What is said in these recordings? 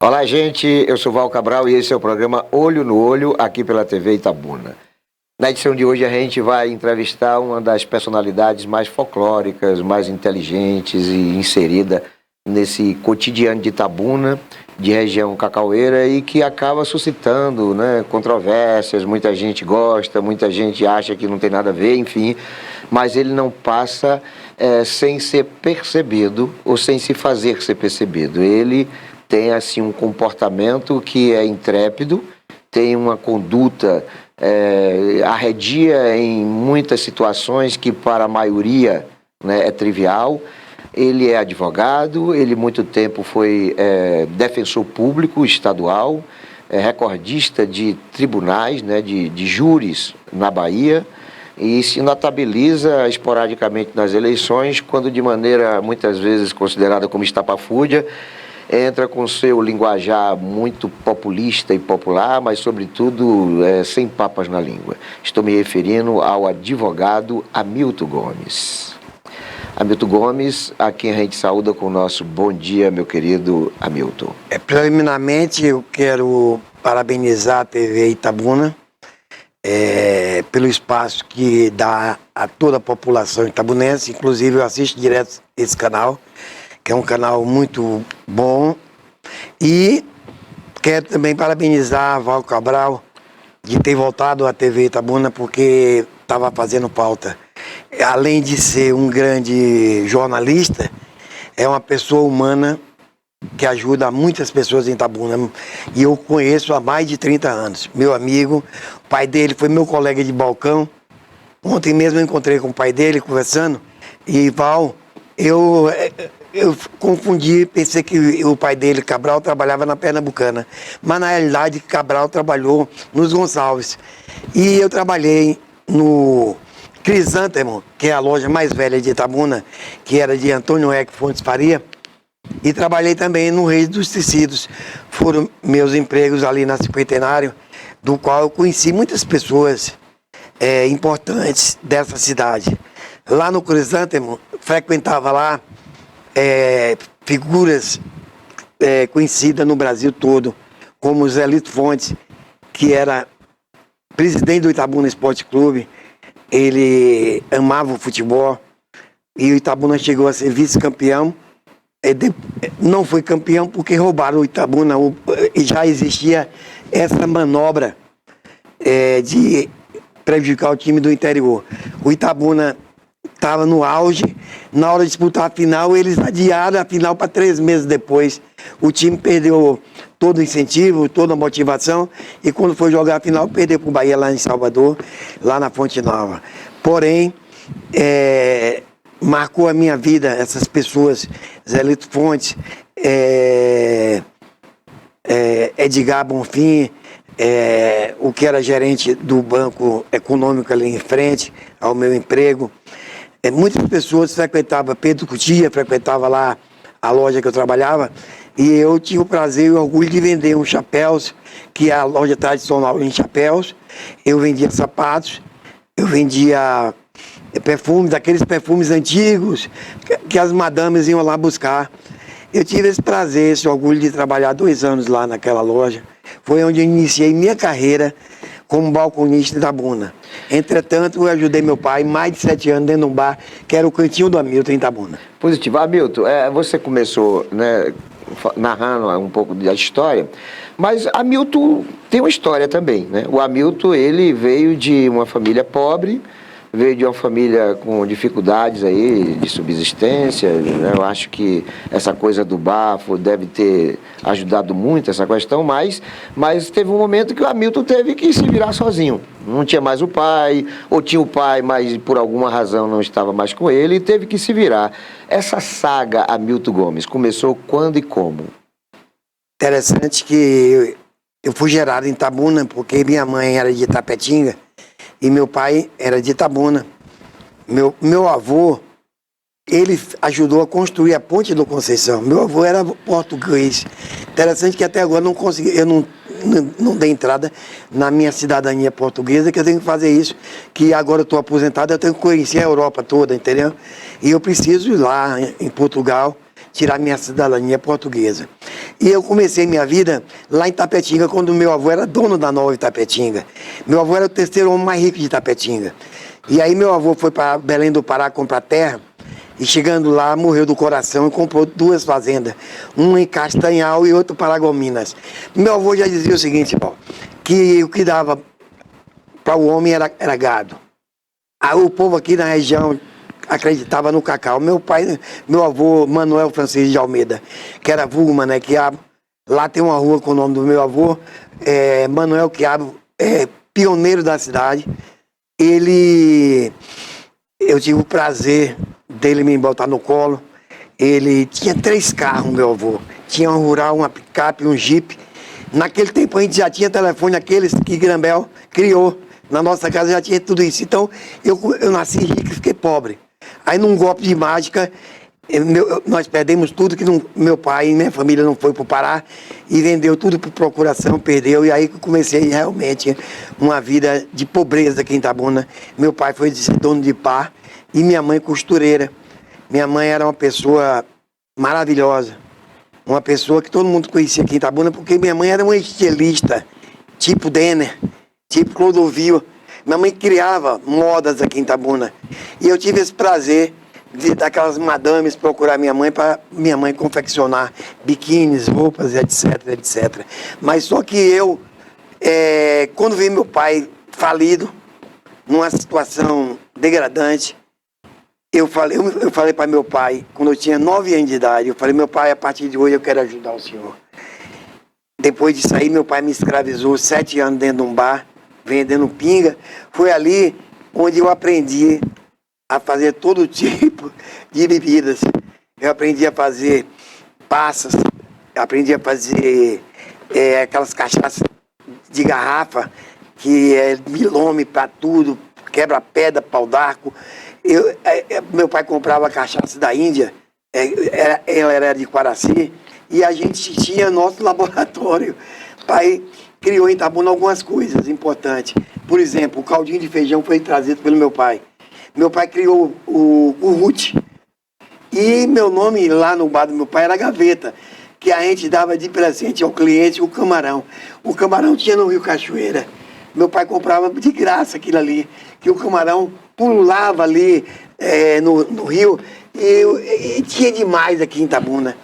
Olá, gente. Eu sou Val Cabral e esse é o programa Olho no Olho, aqui pela TV Itabuna. Na edição de hoje a gente vai entrevistar uma das personalidades mais folclóricas, mais inteligentes e inserida nesse cotidiano de Itabuna, de região cacaueira, e que acaba suscitando, controvérsias. Muita gente gosta, muita gente acha que não tem nada a ver, enfim, mas ele não passa sem ser percebido ou sem se fazer ser percebido. Ele tem assim um comportamento que é intrépido, tem uma conduta arredia em muitas situações que para a maioria é trivial. Ele é advogado, ele muito tempo foi defensor público estadual, recordista de tribunais, de júris na Bahia, e se notabiliza esporadicamente nas eleições, quando de maneira muitas vezes considerada como estapafúrdia, entra com seu linguajar muito populista e popular, mas sobretudo sem papas na língua. Estou me referindo ao advogado Hamilton Gomes. Hamilton Gomes, a quem a gente saúda com o nosso bom dia, meu querido Hamilton. Preliminarmente, eu quero parabenizar a TV Itabuna pelo espaço que dá a toda a população itabunense. Inclusive, eu assisto direto esse canal, que é um canal muito bom. E quero também parabenizar a Val Cabral de ter voltado à TV Itabuna, porque estava fazendo falta. Além de ser um grande jornalista, é uma pessoa humana que ajuda muitas pessoas em Itabuna. E eu conheço há mais de 30 anos. Meu amigo, o pai dele foi meu colega de balcão. Ontem mesmo eu encontrei com o pai dele conversando. E Val, eu confundi, pensei que o pai dele, Cabral, trabalhava na Pernambucana. Mas na realidade, Cabral trabalhou nos Gonçalves. E eu trabalhei no Crisântemo, que é a loja mais velha de Itabuna, que era de Antônio Eck Fontes Faria. E trabalhei também no Reis dos Tecidos. Foram meus empregos ali na Cinquentenário, do qual eu conheci muitas pessoas importantes dessa cidade. Lá no Crisântemo, frequentava lá figuras conhecidas no Brasil todo, como Zé Lito Fontes, que era presidente do Itabuna Esporte Clube. Ele amava o futebol e o Itabuna chegou a ser vice-campeão. Não foi campeão porque roubaram o Itabuna, e já existia essa manobra de prejudicar o time do interior. O Itabuna estava no auge, na hora de disputar a final, eles adiaram a final para 3 meses depois. O time perdeu todo o incentivo, toda a motivação, e quando foi jogar a final, perdeu para o Bahia lá em Salvador, lá na Fonte Nova. Porém, marcou a minha vida essas pessoas, Zé Lito Fontes, Edgar Bonfim, o que era gerente do Banco Econômico ali em frente ao meu emprego. Muitas pessoas frequentavam, Pedro Cutia frequentava lá a loja que eu trabalhava, e eu tinha o prazer e o orgulho de vender uns chapéus, que é a loja tradicional em chapéus. Eu vendia sapatos, eu vendia perfumes, aqueles perfumes antigos que as madames iam lá buscar. Eu tive esse prazer, esse orgulho de trabalhar 2 anos lá naquela loja. Foi onde eu iniciei minha carreira como balconista de Itabuna. Entretanto, eu ajudei meu pai mais de 7 anos dentro de um bar, que era o Cantinho do Hamilton, em Itabuna. Positivo. Hamilton, você começou narrando um pouco da história, mas Hamilton tem uma história também, O Hamilton, ele veio de uma família pobre, veio de uma família com dificuldades aí de subsistência, Eu acho que essa coisa do bafo deve ter ajudado muito essa questão, mas teve um momento que o Hamilton teve que se virar sozinho. Não tinha mais o pai, ou tinha o pai, mas por alguma razão não estava mais com ele, e teve que se virar. Essa saga Hamilton Gomes começou quando e como? Interessante que eu fui gerado em Itabuna, porque minha mãe era de Itapetinga, e meu pai era de Itabuna. Meu avô, ele ajudou a construir a Ponte do Conceição. Meu avô era português. Interessante que até agora eu não dei entrada na minha cidadania portuguesa, que eu tenho que fazer isso, que agora eu estou aposentado, eu tenho que conhecer a Europa toda, entendeu? E eu preciso ir lá em Portugal, tirar minha cidadania portuguesa. E eu comecei minha vida lá em Itapetinga, quando meu avô era dono da Nova Itapetinga. Meu avô era o terceiro homem mais rico de Itapetinga. E aí meu avô foi para Belém do Pará comprar terra, e chegando lá, morreu do coração e comprou 2 fazendas, uma em Castanhal e outra em Paragominas. Meu avô já dizia o seguinte, Paulo, que o que dava para o homem era gado. Aí o povo aqui na região acreditava no cacau. Meu avô, Manuel Francisco de Almeida, que era vulgo Mané Quiabo, lá tem uma rua com o nome do meu avô, Manuel Quiabo, pioneiro da cidade. Eu tive o prazer dele me botar no colo. Ele tinha 3 carros, meu avô. Tinha um rural, uma picape, um jipe. Naquele tempo a gente já tinha telefone, aqueles que Grambel criou. Na nossa casa já tinha tudo isso. Então eu nasci rico e fiquei pobre. Aí num golpe de mágica, nós perdemos tudo, que meu pai e minha família não foi para o Pará e vendeu tudo por procuração, perdeu. E aí que eu comecei realmente uma vida de pobreza aqui em Itabuna. Meu pai foi dono de pá e minha mãe costureira. Minha mãe era uma pessoa maravilhosa, uma pessoa que todo mundo conhecia aqui em Itabuna, porque minha mãe era uma estilista, tipo Denner, tipo Clodovil. Minha mãe criava modas aqui em Itabuna. E eu tive esse prazer daquelas madames procurar minha mãe para minha mãe confeccionar biquínis, roupas, etc, etc. Mas só que eu, quando vi meu pai falido, numa situação degradante, eu falei para meu pai, quando eu tinha 9 anos de idade, eu falei, meu pai, a partir de hoje eu quero ajudar o senhor. Depois disso aí, meu pai me escravizou 7 anos dentro de um bar, vendendo pinga. Foi ali onde eu aprendi a fazer todo tipo de bebidas. Eu aprendi a fazer passas, aprendi a fazer aquelas cachaças de garrafa, que é milome para tudo, quebra-pedra, pau d'arco. Meu pai comprava cachaça da Índia, ela era de Quaraci, e a gente tinha nosso laboratório. Pai criou em Itabuna algumas coisas importantes. Por exemplo, o caldinho de feijão foi trazido pelo meu pai. Meu pai criou o Ruth. E meu nome lá no bar do meu pai era Gaveta, que a gente dava de presente ao cliente o camarão. O camarão tinha no Rio Cachoeira. Meu pai comprava de graça aquilo ali, que o camarão pulava ali no rio, e tinha demais aqui em Itabuna.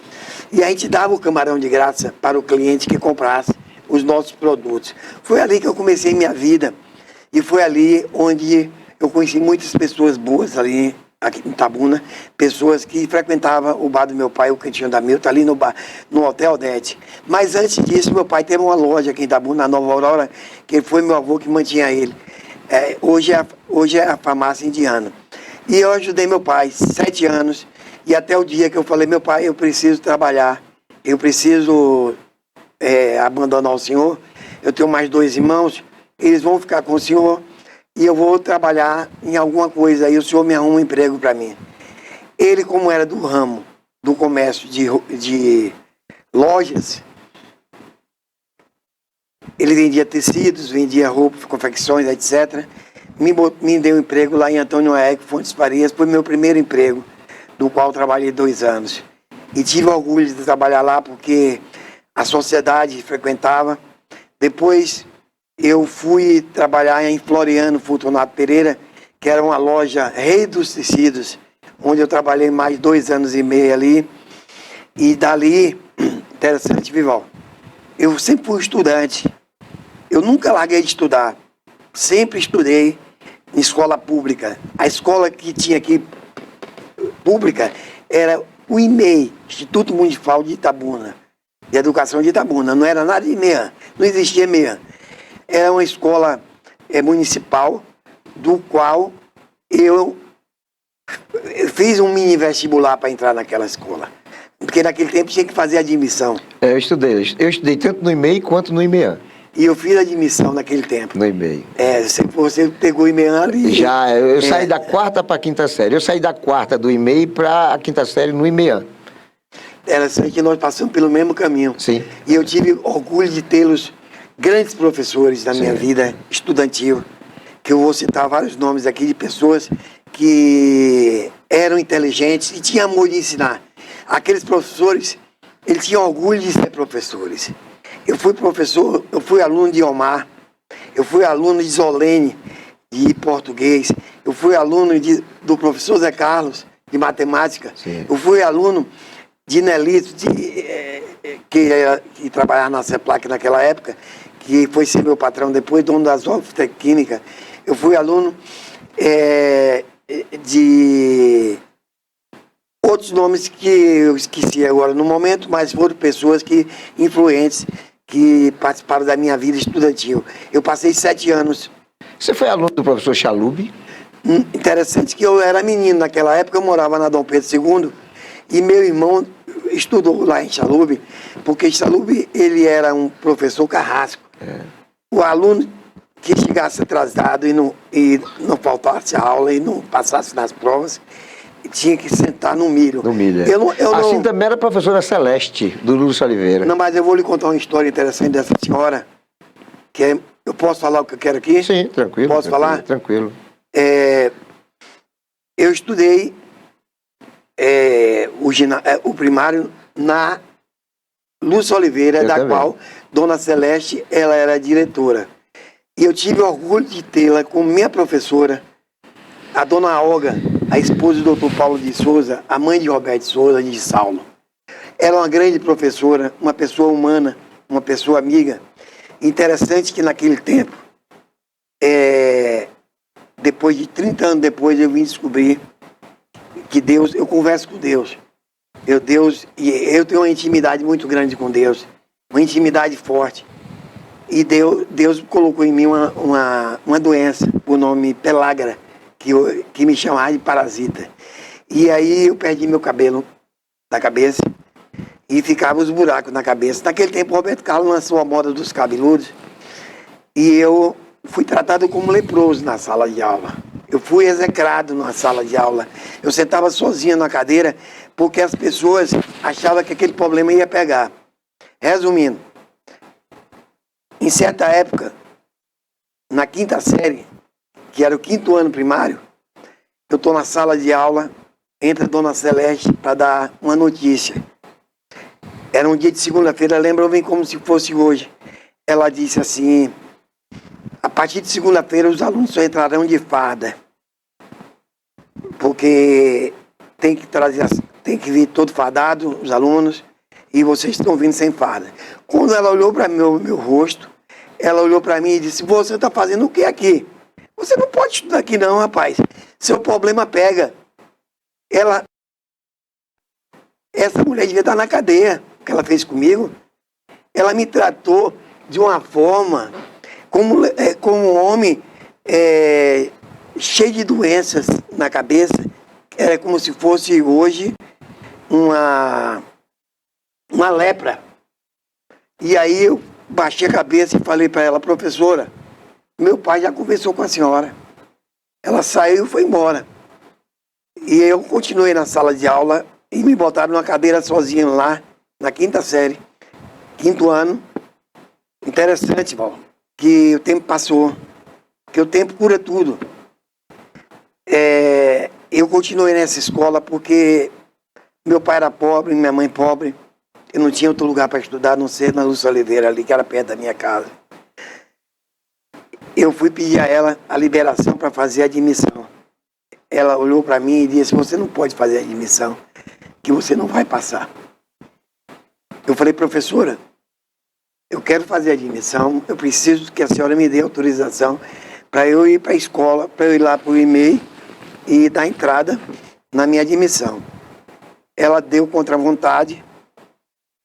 E a gente dava o camarão de graça para o cliente que comprasse os nossos produtos. Foi ali que eu comecei minha vida, e foi ali onde eu conheci muitas pessoas boas ali, aqui em Itabuna, pessoas que frequentavam o bar do meu pai, o Cantinho da Milta, ali no Hotel Odete. Mas antes disso, meu pai teve uma loja aqui em Itabuna, na Nova Aurora, que foi meu avô que mantinha ele. Hoje é a farmácia indiana. E eu ajudei meu pai 7 anos, e até o dia que eu falei, meu pai, eu preciso trabalhar, eu preciso abandonar o senhor, eu tenho mais 2 irmãos, eles vão ficar com o senhor, e eu vou trabalhar em alguma coisa, aí o senhor me arruma um emprego para mim. Ele, como era do ramo do comércio de lojas, ele vendia tecidos, vendia roupas, confecções, etc. Me deu um emprego lá em Antônio Aécio Fontes Farias, foi meu primeiro emprego, do qual trabalhei 2 anos. E tive orgulho de trabalhar lá, porque a sociedade frequentava. Depois eu fui trabalhar em Floriano Fortunato Pereira, que era uma loja Rei dos Tecidos, onde eu trabalhei mais 2 anos e meio ali. E dali, interessante, Vival, eu sempre fui estudante. Eu nunca larguei de estudar. Sempre estudei em escola pública. A escola que tinha aqui, pública, era o IMEI, Instituto Municipal de Itabuna, de Educação de Itabuna. Não era nada de MEA, não existia MEA. Era uma escola municipal, do qual eu fiz um mini vestibular para entrar naquela escola. Porque naquele tempo tinha que fazer admissão. Eu estudei tanto no IMEI quanto no IMEA. E eu fiz admissão naquele tempo. No IMEI. Você pegou o IMEI ali. Já, eu saí da 4ª para a 5ª série. Eu saí da 4ª do IMEI para a 5ª série no IMEA. Era assim que nós passamos pelo mesmo caminho. Sim. E eu tive orgulho de tê-los grandes professores da minha vida estudantil, que eu vou citar vários nomes aqui de pessoas que eram inteligentes e tinham amor de ensinar. Aqueles professores, eles tinham orgulho de ser professores. Eu fui professor, eu fui aluno de Omar, eu fui aluno de Zolene, de português, eu fui aluno do professor Zé Carlos, de matemática, Sim. eu fui aluno de Nelito, que trabalhava na CEPLAC naquela época, que foi ser meu patrão depois, dono das Química. Eu fui aluno de outros nomes que eu esqueci agora no momento, mas foram pessoas influentes que participaram da minha vida estudantil. Eu passei 7 anos. Você foi aluno do professor Chalub? Interessante que eu era menino naquela época, eu morava na Dom Pedro II, e meu irmão estudou lá em Chalub, porque Chalub, ele era um professor carrasco. O aluno que chegasse atrasado e não faltasse a aula e não passasse nas provas, tinha que sentar no milho. No milho. Assim também era a professora Celeste, do Lúcio Oliveira. Não, mas eu vou lhe contar uma história interessante dessa senhora, eu posso falar o que eu quero aqui? Sim, tranquilo. Posso falar? Tranquilo. Eu estudei o primário na Lúcia Oliveira, qual Dona Celeste, ela era diretora. E eu tive orgulho de tê-la como minha professora, a Dona Olga, a esposa do Dr. Paulo de Souza, a mãe de Roberto de Souza, de Saulo. Era uma grande professora, uma pessoa humana, uma pessoa amiga. Interessante que naquele tempo, depois de 30 anos depois, eu vim descobrir que Deus, eu converso com Deus. Eu tenho uma intimidade muito grande com Deus, uma intimidade forte. E Deus colocou em mim uma doença, o nome pelágra, que me chamava de parasita. E aí eu perdi meu cabelo da cabeça e ficava os buracos na cabeça. Naquele tempo, o Roberto Carlos lançou a moda dos cabeludos e eu fui tratado como leproso na sala de aula. Eu fui execrado na sala de aula. Eu sentava sozinho na cadeira porque as pessoas achavam que aquele problema ia pegar. Resumindo, em certa época, na 5ª série, que era o 5º ano primário, eu estou na sala de aula, entra a Dona Celeste para dar uma notícia. Era um dia de segunda-feira, lembro-me como se fosse hoje. Ela disse assim: a partir de segunda-feira os alunos só entrarão de farda, porque tem que vir todo fardado, os alunos, e vocês estão vindo sem farda. Quando ela olhou para meu rosto, ela olhou para mim e disse: você está fazendo o que aqui? Você não pode estudar aqui não, rapaz. Seu problema pega. Essa mulher devia estar na cadeia, o que ela fez comigo. Ela me tratou de uma forma como um homem cheio de doenças na cabeça. Era como se fosse hoje uma lepra. E aí eu baixei a cabeça e falei para ela: professora, meu pai já conversou com a senhora. Ela saiu e foi embora. E eu continuei na sala de aula e me botaram numa cadeira sozinho lá, na 5ª série, 5º ano. Interessante, Paulo, que o tempo passou, que o tempo cura tudo. Eu continuei nessa escola porque meu pai era pobre, minha mãe pobre. Eu não tinha outro lugar para estudar, a não ser na Lúcia Oliveira, ali, que era perto da minha casa. Eu fui pedir a ela a liberação para fazer a admissão. Ela olhou para mim e disse: você não pode fazer a admissão, que você não vai passar. Eu falei: professora, eu quero fazer a admissão, eu preciso que a senhora me dê autorização para eu ir para a escola, para eu ir lá para o e-mail e dar entrada na minha admissão. Ela deu contra a vontade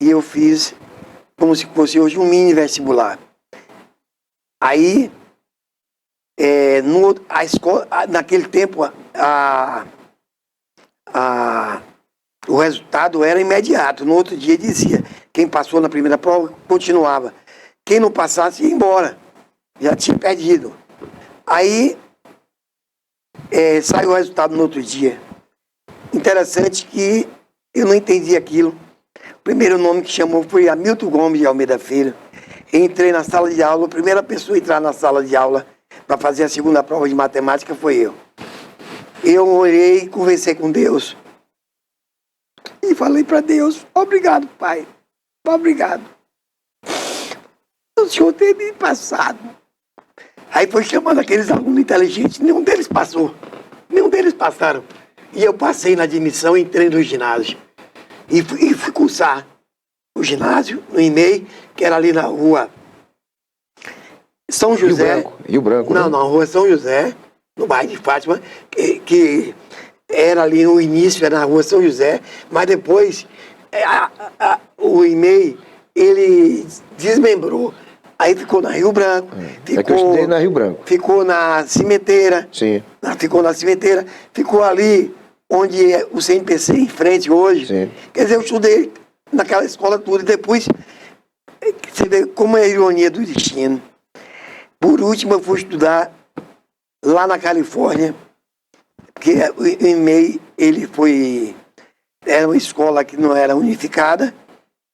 e eu fiz como se fosse hoje um mini vestibular. Aí, a escola, naquele tempo, o resultado era imediato. No outro dia dizia: quem passou na primeira prova continuava, quem não passasse ia embora, já tinha perdido. Aí saiu o resultado no outro dia. Interessante que eu não entendi aquilo. O primeiro nome que chamou foi Hamilton Gomes de Almeida Filho. Entrei na sala de aula, a primeira pessoa a entrar na sala de aula para fazer a segunda prova de matemática foi eu. Eu orei e conversei com Deus. e falei para Deus, obrigado, Pai, obrigado. O Senhor ter me passado. Aí foi chamando aqueles alunos inteligentes, nenhum deles passou. Nenhum deles passaram. E eu passei na admissão e entrei no ginásio. E fui cursar o ginásio, no IMEI, que era ali na rua São José. Rio Branco. Não, né? não, rua São José, no bairro de Fátima, que era ali no início, era na rua São José, mas depois o IMEI, ele desmembrou. Aí ficou na Rio Branco. É que eu estudei na Rio Branco. Ficou na Cimenteira. Sim. Ficou na Cimenteira. Ficou ali onde é o CNPC em frente hoje. Sim. Quer dizer, eu estudei naquela escola toda. E depois, você vê como é a ironia do destino. Por último, eu fui estudar lá na Califórnia. Porque o IMEI, era uma escola que não era unificada.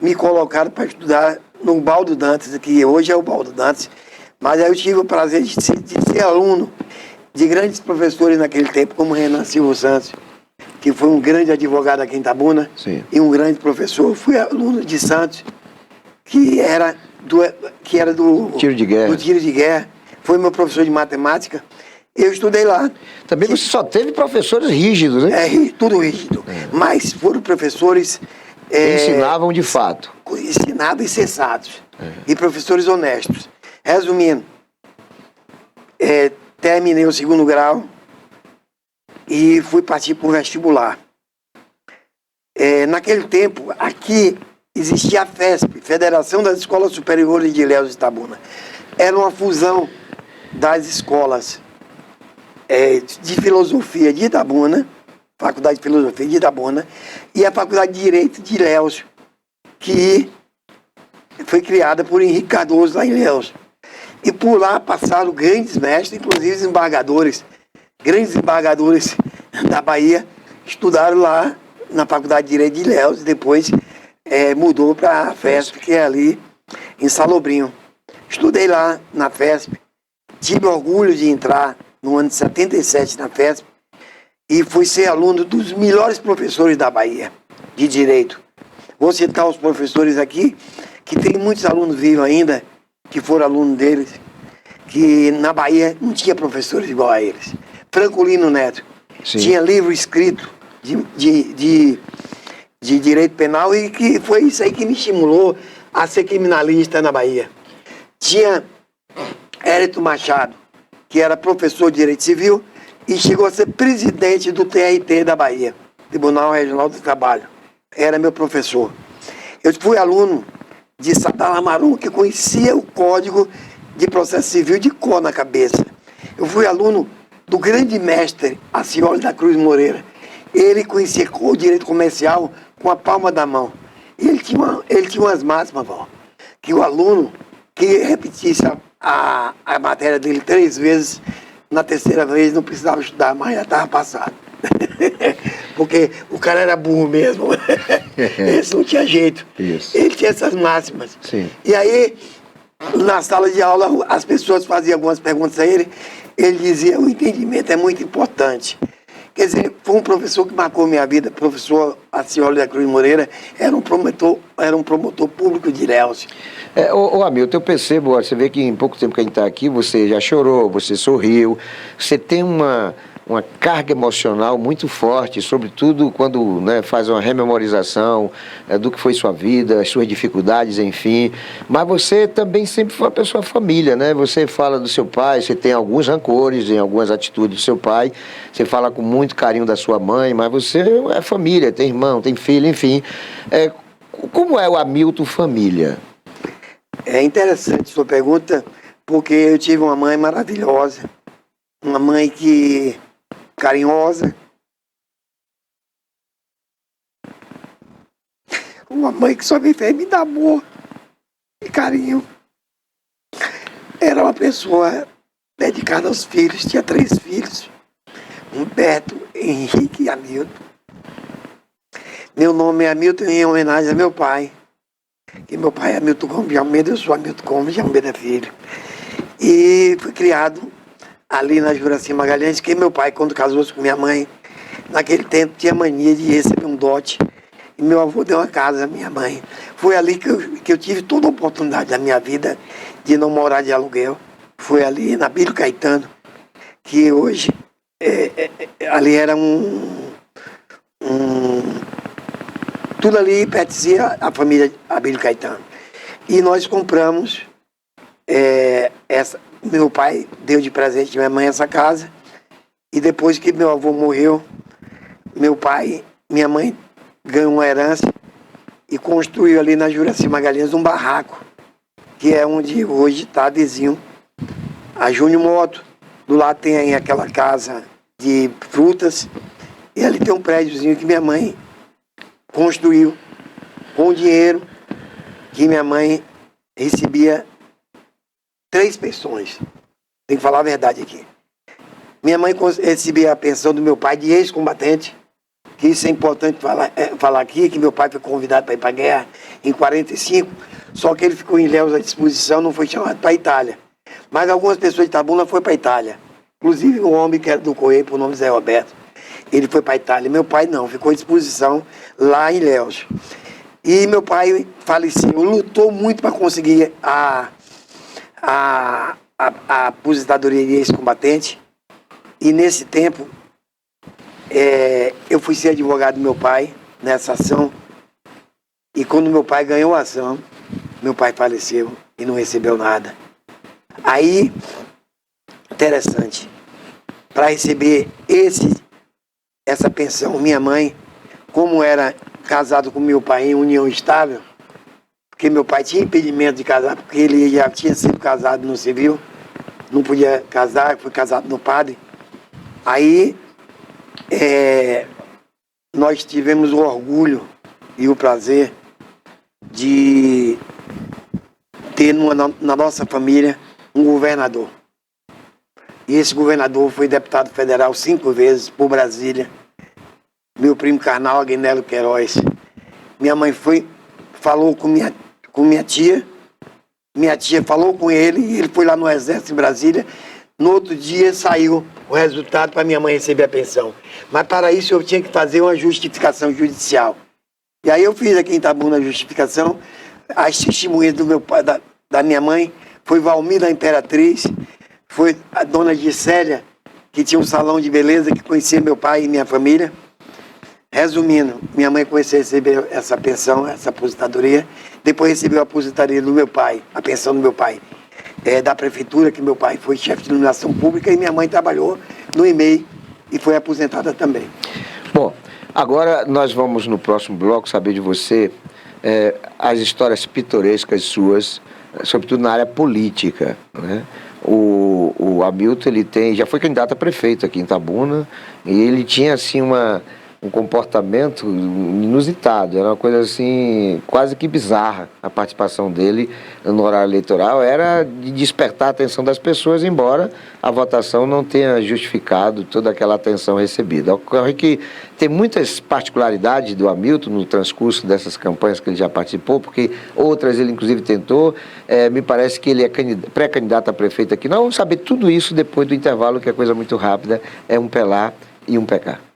Me colocaram para estudar no Baldo Dantas, que hoje é o Baldo Dantas, mas aí eu tive o prazer de ser aluno de grandes professores naquele tempo, como Renan Silva Santos, que foi um grande advogado aqui em Itabuna. Sim. E um grande professor. Fui aluno de Santos, que era do Tiro de guerra. do tiro de guerra. Foi meu professor de matemática. Eu estudei lá. Também você só teve professores rígidos, né? Tudo rígido. Mas foram professores... Ensinavam de fato. Ensinados e sensatos. E professores honestos. Resumindo, terminei o 2º grau e fui partir para o vestibular. Naquele tempo, aqui existia a FESP, Federação das Escolas Superiores de Ilhéus de Itabuna. Era uma fusão das escolas de filosofia de Itabuna, Faculdade de Filosofia de Itabuna, e a Faculdade de Direito de Ilhéus, que foi criada por Henrique Cardoso lá em Ilhéus. E por lá passaram grandes mestres, inclusive desembargadores, grandes desembargadores da Bahia, estudaram lá na Faculdade de Direito de Ilhéus, e depois mudou para a FESP, que é ali em Salobrinho. Estudei lá na FESP, tive orgulho de entrar no ano de 77 na FESP, e fui ser aluno dos melhores professores da Bahia, de Direito. Vou citar os professores aqui, que tem muitos alunos vivos ainda, que foram alunos deles, que na Bahia não tinha professores igual a eles. Francolino Neto. Sim. Tinha livro escrito de Direito Penal, e que foi isso aí que me estimulou a ser criminalista na Bahia. Tinha Hérito Machado, que era professor de Direito Civil, e chegou a ser presidente do TRT da Bahia, Tribunal Regional do Trabalho. Era meu professor. Eu fui aluno de Sadal Amarum, que conhecia o Código de Processo Civil de cor na cabeça. Eu fui aluno do grande mestre Acioli da Cruz Moreira. Ele conhecia o direito comercial com a palma da mão. E ele tinha umas máximas, que o aluno que repetisse a matéria dele 3 vezes, na 3ª vez não precisava estudar mais, já estava passado. Porque o cara era burro mesmo. Esse não tinha jeito. Isso. Ele tinha essas máximas. Sim. E aí, na sala de aula, as pessoas faziam algumas perguntas a ele. Ele dizia, o entendimento é muito importante. Quer dizer, foi um professor que marcou minha vida. Professor Acioli da Cruz Moreira era um promotor público de Ilhéus. Hamilton, eu percebo, você vê que em pouco tempo que a gente está aqui, você já chorou, você sorriu, você tem uma carga emocional muito forte, sobretudo quando, né, faz uma rememorização do que foi sua vida, as suas dificuldades, enfim. Mas você também sempre foi uma pessoa família, né? Você fala do seu pai, você tem alguns rancores em algumas atitudes do seu pai, você fala com muito carinho da sua mãe, mas você é família, tem irmão, tem filho, enfim. Como é o Hamilton família? É interessante sua pergunta, porque eu tive uma mãe maravilhosa, uma mãe carinhosa, uma mãe que só me fez me dar amor e carinho. Era uma pessoa dedicada aos filhos, tinha 3 filhos, Humberto, Henrique e Hamilton. Meu nome é Hamilton em homenagem a meu pai, que meu pai é Hamilton Gomes de Almeida, eu sou Hamilton Gomes de Almeida Filho. E fui criado ali na Juraci Magalhães, que meu pai, quando casou-se com minha mãe, naquele tempo tinha mania de receber um dote, e meu avô deu uma casa à minha mãe. Foi ali que eu tive toda a oportunidade da minha vida de não morar de aluguel. Foi ali na Abílio Caetano, que hoje ali era tudo ali pertencia à família Abílio Caetano. E nós compramos, meu pai deu de presente à minha mãe essa casa, e depois que meu avô morreu, minha mãe ganhou uma herança e construiu ali na Juraci Magalhães um barraco, que é onde hoje está vizinho a Júnior Moto. Do lado tem aquela casa de frutas, e ali tem um prédiozinho que minha mãe construiu com o dinheiro que minha mãe recebia 3 pensões. Tem que falar a verdade aqui. Minha mãe recebia a pensão do meu pai de ex-combatente, que isso é importante falar aqui, que meu pai foi convidado para ir para a guerra em 45, só que ele ficou em Ilhéus à disposição, não foi chamado para a Itália. Mas algumas pessoas de Itabuna foram para a Itália. Inclusive um homem que era do Correio, por nome Zé Roberto, ele foi para a Itália. Meu pai não, ficou à disposição lá em Ilhéus. E meu pai faleceu, lutou muito para conseguir a aposentadoria de ex-combatente. E nesse tempo, eu fui ser advogado do meu pai nessa ação. E quando meu pai ganhou a ação, meu pai faleceu e não recebeu nada. Aí, interessante, para receber essa pensão, minha mãe, como era casado com meu pai em união estável, porque meu pai tinha impedimento de casar, porque ele já tinha sido casado no civil, não podia casar, foi casado no padre. Aí, nós tivemos o orgulho e o prazer de ter na nossa família um governador. E esse governador foi deputado federal 5 vezes por Brasília. Meu primo carnal, Agnello Queiroz. Minha mãe falou com minha tia. Minha tia falou com ele e ele foi lá no Exército em Brasília. No outro dia saiu o resultado para minha mãe receber a pensão. Mas para isso eu tinha que fazer uma justificação judicial. E aí eu fiz aqui em Itabuna a justificação. As testemunhas do meu pai, da minha mãe, foi Valmir Imperatriz, foi a dona Gisélia, que tinha um salão de beleza, que conhecia meu pai e minha família. Resumindo, minha mãe começou a receber essa pensão, essa aposentadoria, depois recebeu a aposentadoria do meu pai, a pensão do meu pai, da prefeitura, que meu pai foi chefe de iluminação pública, e minha mãe trabalhou no EMEI e foi aposentada também. Bom, agora nós vamos no próximo bloco saber de você as histórias pitorescas suas, sobretudo na área política, né? O Hamilton, ele já foi candidato a prefeito aqui em Itabuna, e ele tinha assim um comportamento inusitado, era uma coisa assim quase que bizarra. A participação dele no horário eleitoral era de despertar a atenção das pessoas, embora a votação não tenha justificado toda aquela atenção recebida. Ocorre que tem muitas particularidades do Hamilton no transcurso dessas campanhas que ele já participou, porque outras ele inclusive tentou. Me parece que ele é pré-candidato a prefeito aqui. Nós vamos saber tudo isso depois do intervalo, que é coisa muito rápida, é um PELA e um PK.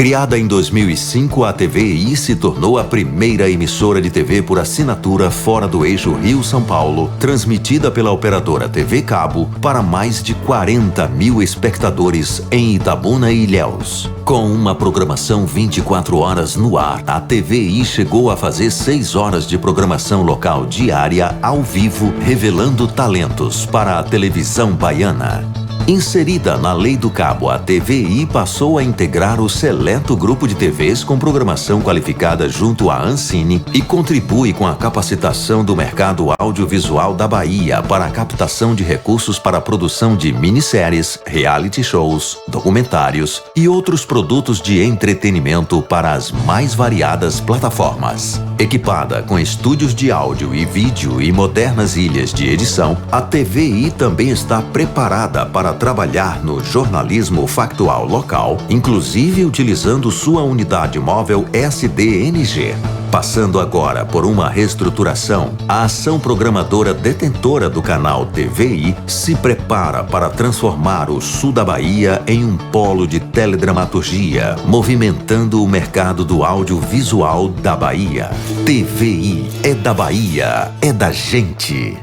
Criada em 2005, a TVI se tornou a primeira emissora de TV por assinatura fora do eixo Rio-São Paulo, transmitida pela operadora TV Cabo para mais de 40 mil espectadores em Itabuna e Ilhéus. Com uma programação 24 horas no ar, a TVI chegou a fazer 6 horas de programação local diária ao vivo, revelando talentos para a televisão baiana. Inserida na Lei do Cabo, a TVI passou a integrar o seleto grupo de TVs com programação qualificada junto à Ancine e contribui com a capacitação do mercado audiovisual da Bahia para a captação de recursos para a produção de minisséries, reality shows, documentários e outros produtos de entretenimento para as mais variadas plataformas. Equipada com estúdios de áudio e vídeo e modernas ilhas de edição, a TVI também está preparada para trabalhar no jornalismo factual local, inclusive utilizando sua unidade móvel SDNG. Passando agora por uma reestruturação, a ação programadora detentora do canal TVI se prepara para transformar o sul da Bahia em um polo de teledramaturgia, movimentando o mercado do audiovisual da Bahia. TVI é da Bahia, é da gente.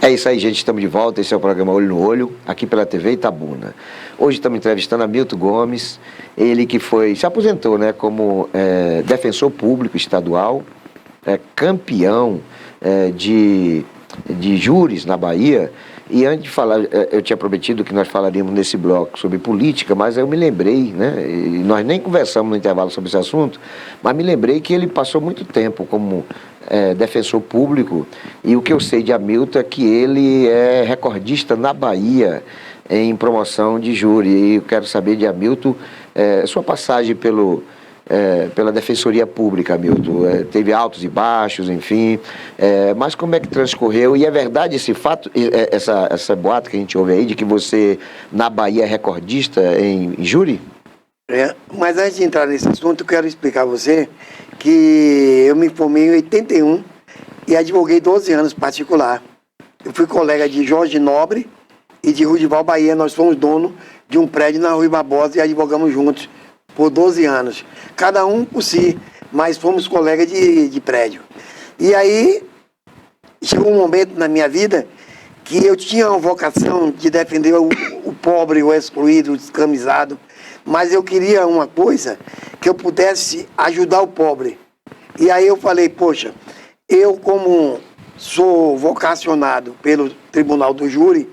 É isso aí, gente, estamos de volta, esse é o programa Olho no Olho, aqui pela TV Itabuna. Hoje estamos entrevistando Hamilton Gomes, ele que se aposentou, né, como defensor público estadual, campeão de júris na Bahia. E antes de falar, eu tinha prometido que nós falaríamos nesse bloco sobre política, mas eu me lembrei, né, e nós nem conversamos no intervalo sobre esse assunto, mas me lembrei que ele passou muito tempo como defensor público, e o que eu sei de Hamilton é que ele é recordista na Bahia em promoção de júri. E eu quero saber de Hamilton sua passagem pela Defensoria Pública, Hamilton. Teve altos e baixos, enfim, mas como é que transcorreu? E é verdade esse fato, essa boato que a gente ouve aí, de que você na Bahia é recordista em júri? Mas antes de entrar nesse assunto, eu quero explicar a você que eu me formei em 81 e advoguei 12 anos particular. Eu fui colega de Jorge Nobre e de Rudival Bahia. Nós fomos donos de um prédio na Rui Barbosa e advogamos juntos por 12 anos. Cada um por si, mas fomos colegas de prédio. E aí, chegou um momento na minha vida que eu tinha uma vocação de defender o pobre, o excluído, o descamisado, mas eu queria uma coisa que eu pudesse ajudar o pobre. E aí eu falei, poxa, eu como sou vocacionado pelo Tribunal do Júri,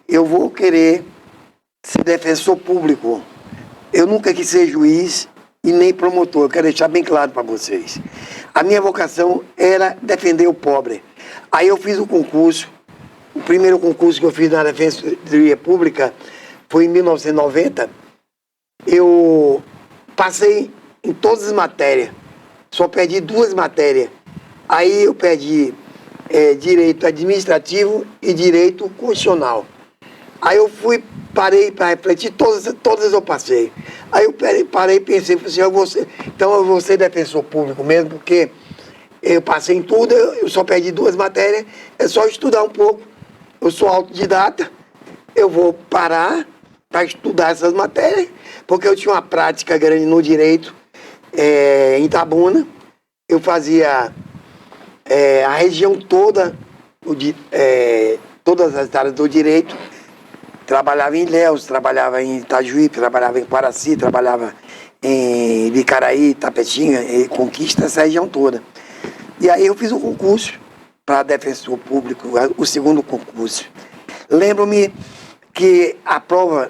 eu vou querer ser defensor público. Eu nunca quis ser juiz e nem promotor, eu quero deixar bem claro para vocês. A minha vocação era defender o pobre. Aí eu fiz o concurso, o primeiro concurso que eu fiz na Defensoria Pública foi em 1990. Eu passei em todas as matérias, só perdi 2 matérias. Aí eu perdi direito administrativo e direito constitucional. Aí eu parei para refletir, todas eu passei. Aí eu parei e pensei, assim, então eu vou ser defensor público mesmo, porque eu passei em tudo, eu só perdi 2 matérias, é só estudar um pouco. Eu sou autodidata, eu vou parar para estudar essas matérias, porque eu tinha uma prática grande no direito em Itabuna. Eu fazia a região toda, todas as áreas do direito. Trabalhava em Ilhéus, trabalhava em Itajuí, trabalhava em Quaraci, trabalhava em Bicaraí, Tapetinga, Conquista, essa região toda. E aí eu fiz um concurso para defensor público, o segundo concurso. Lembro-me que a prova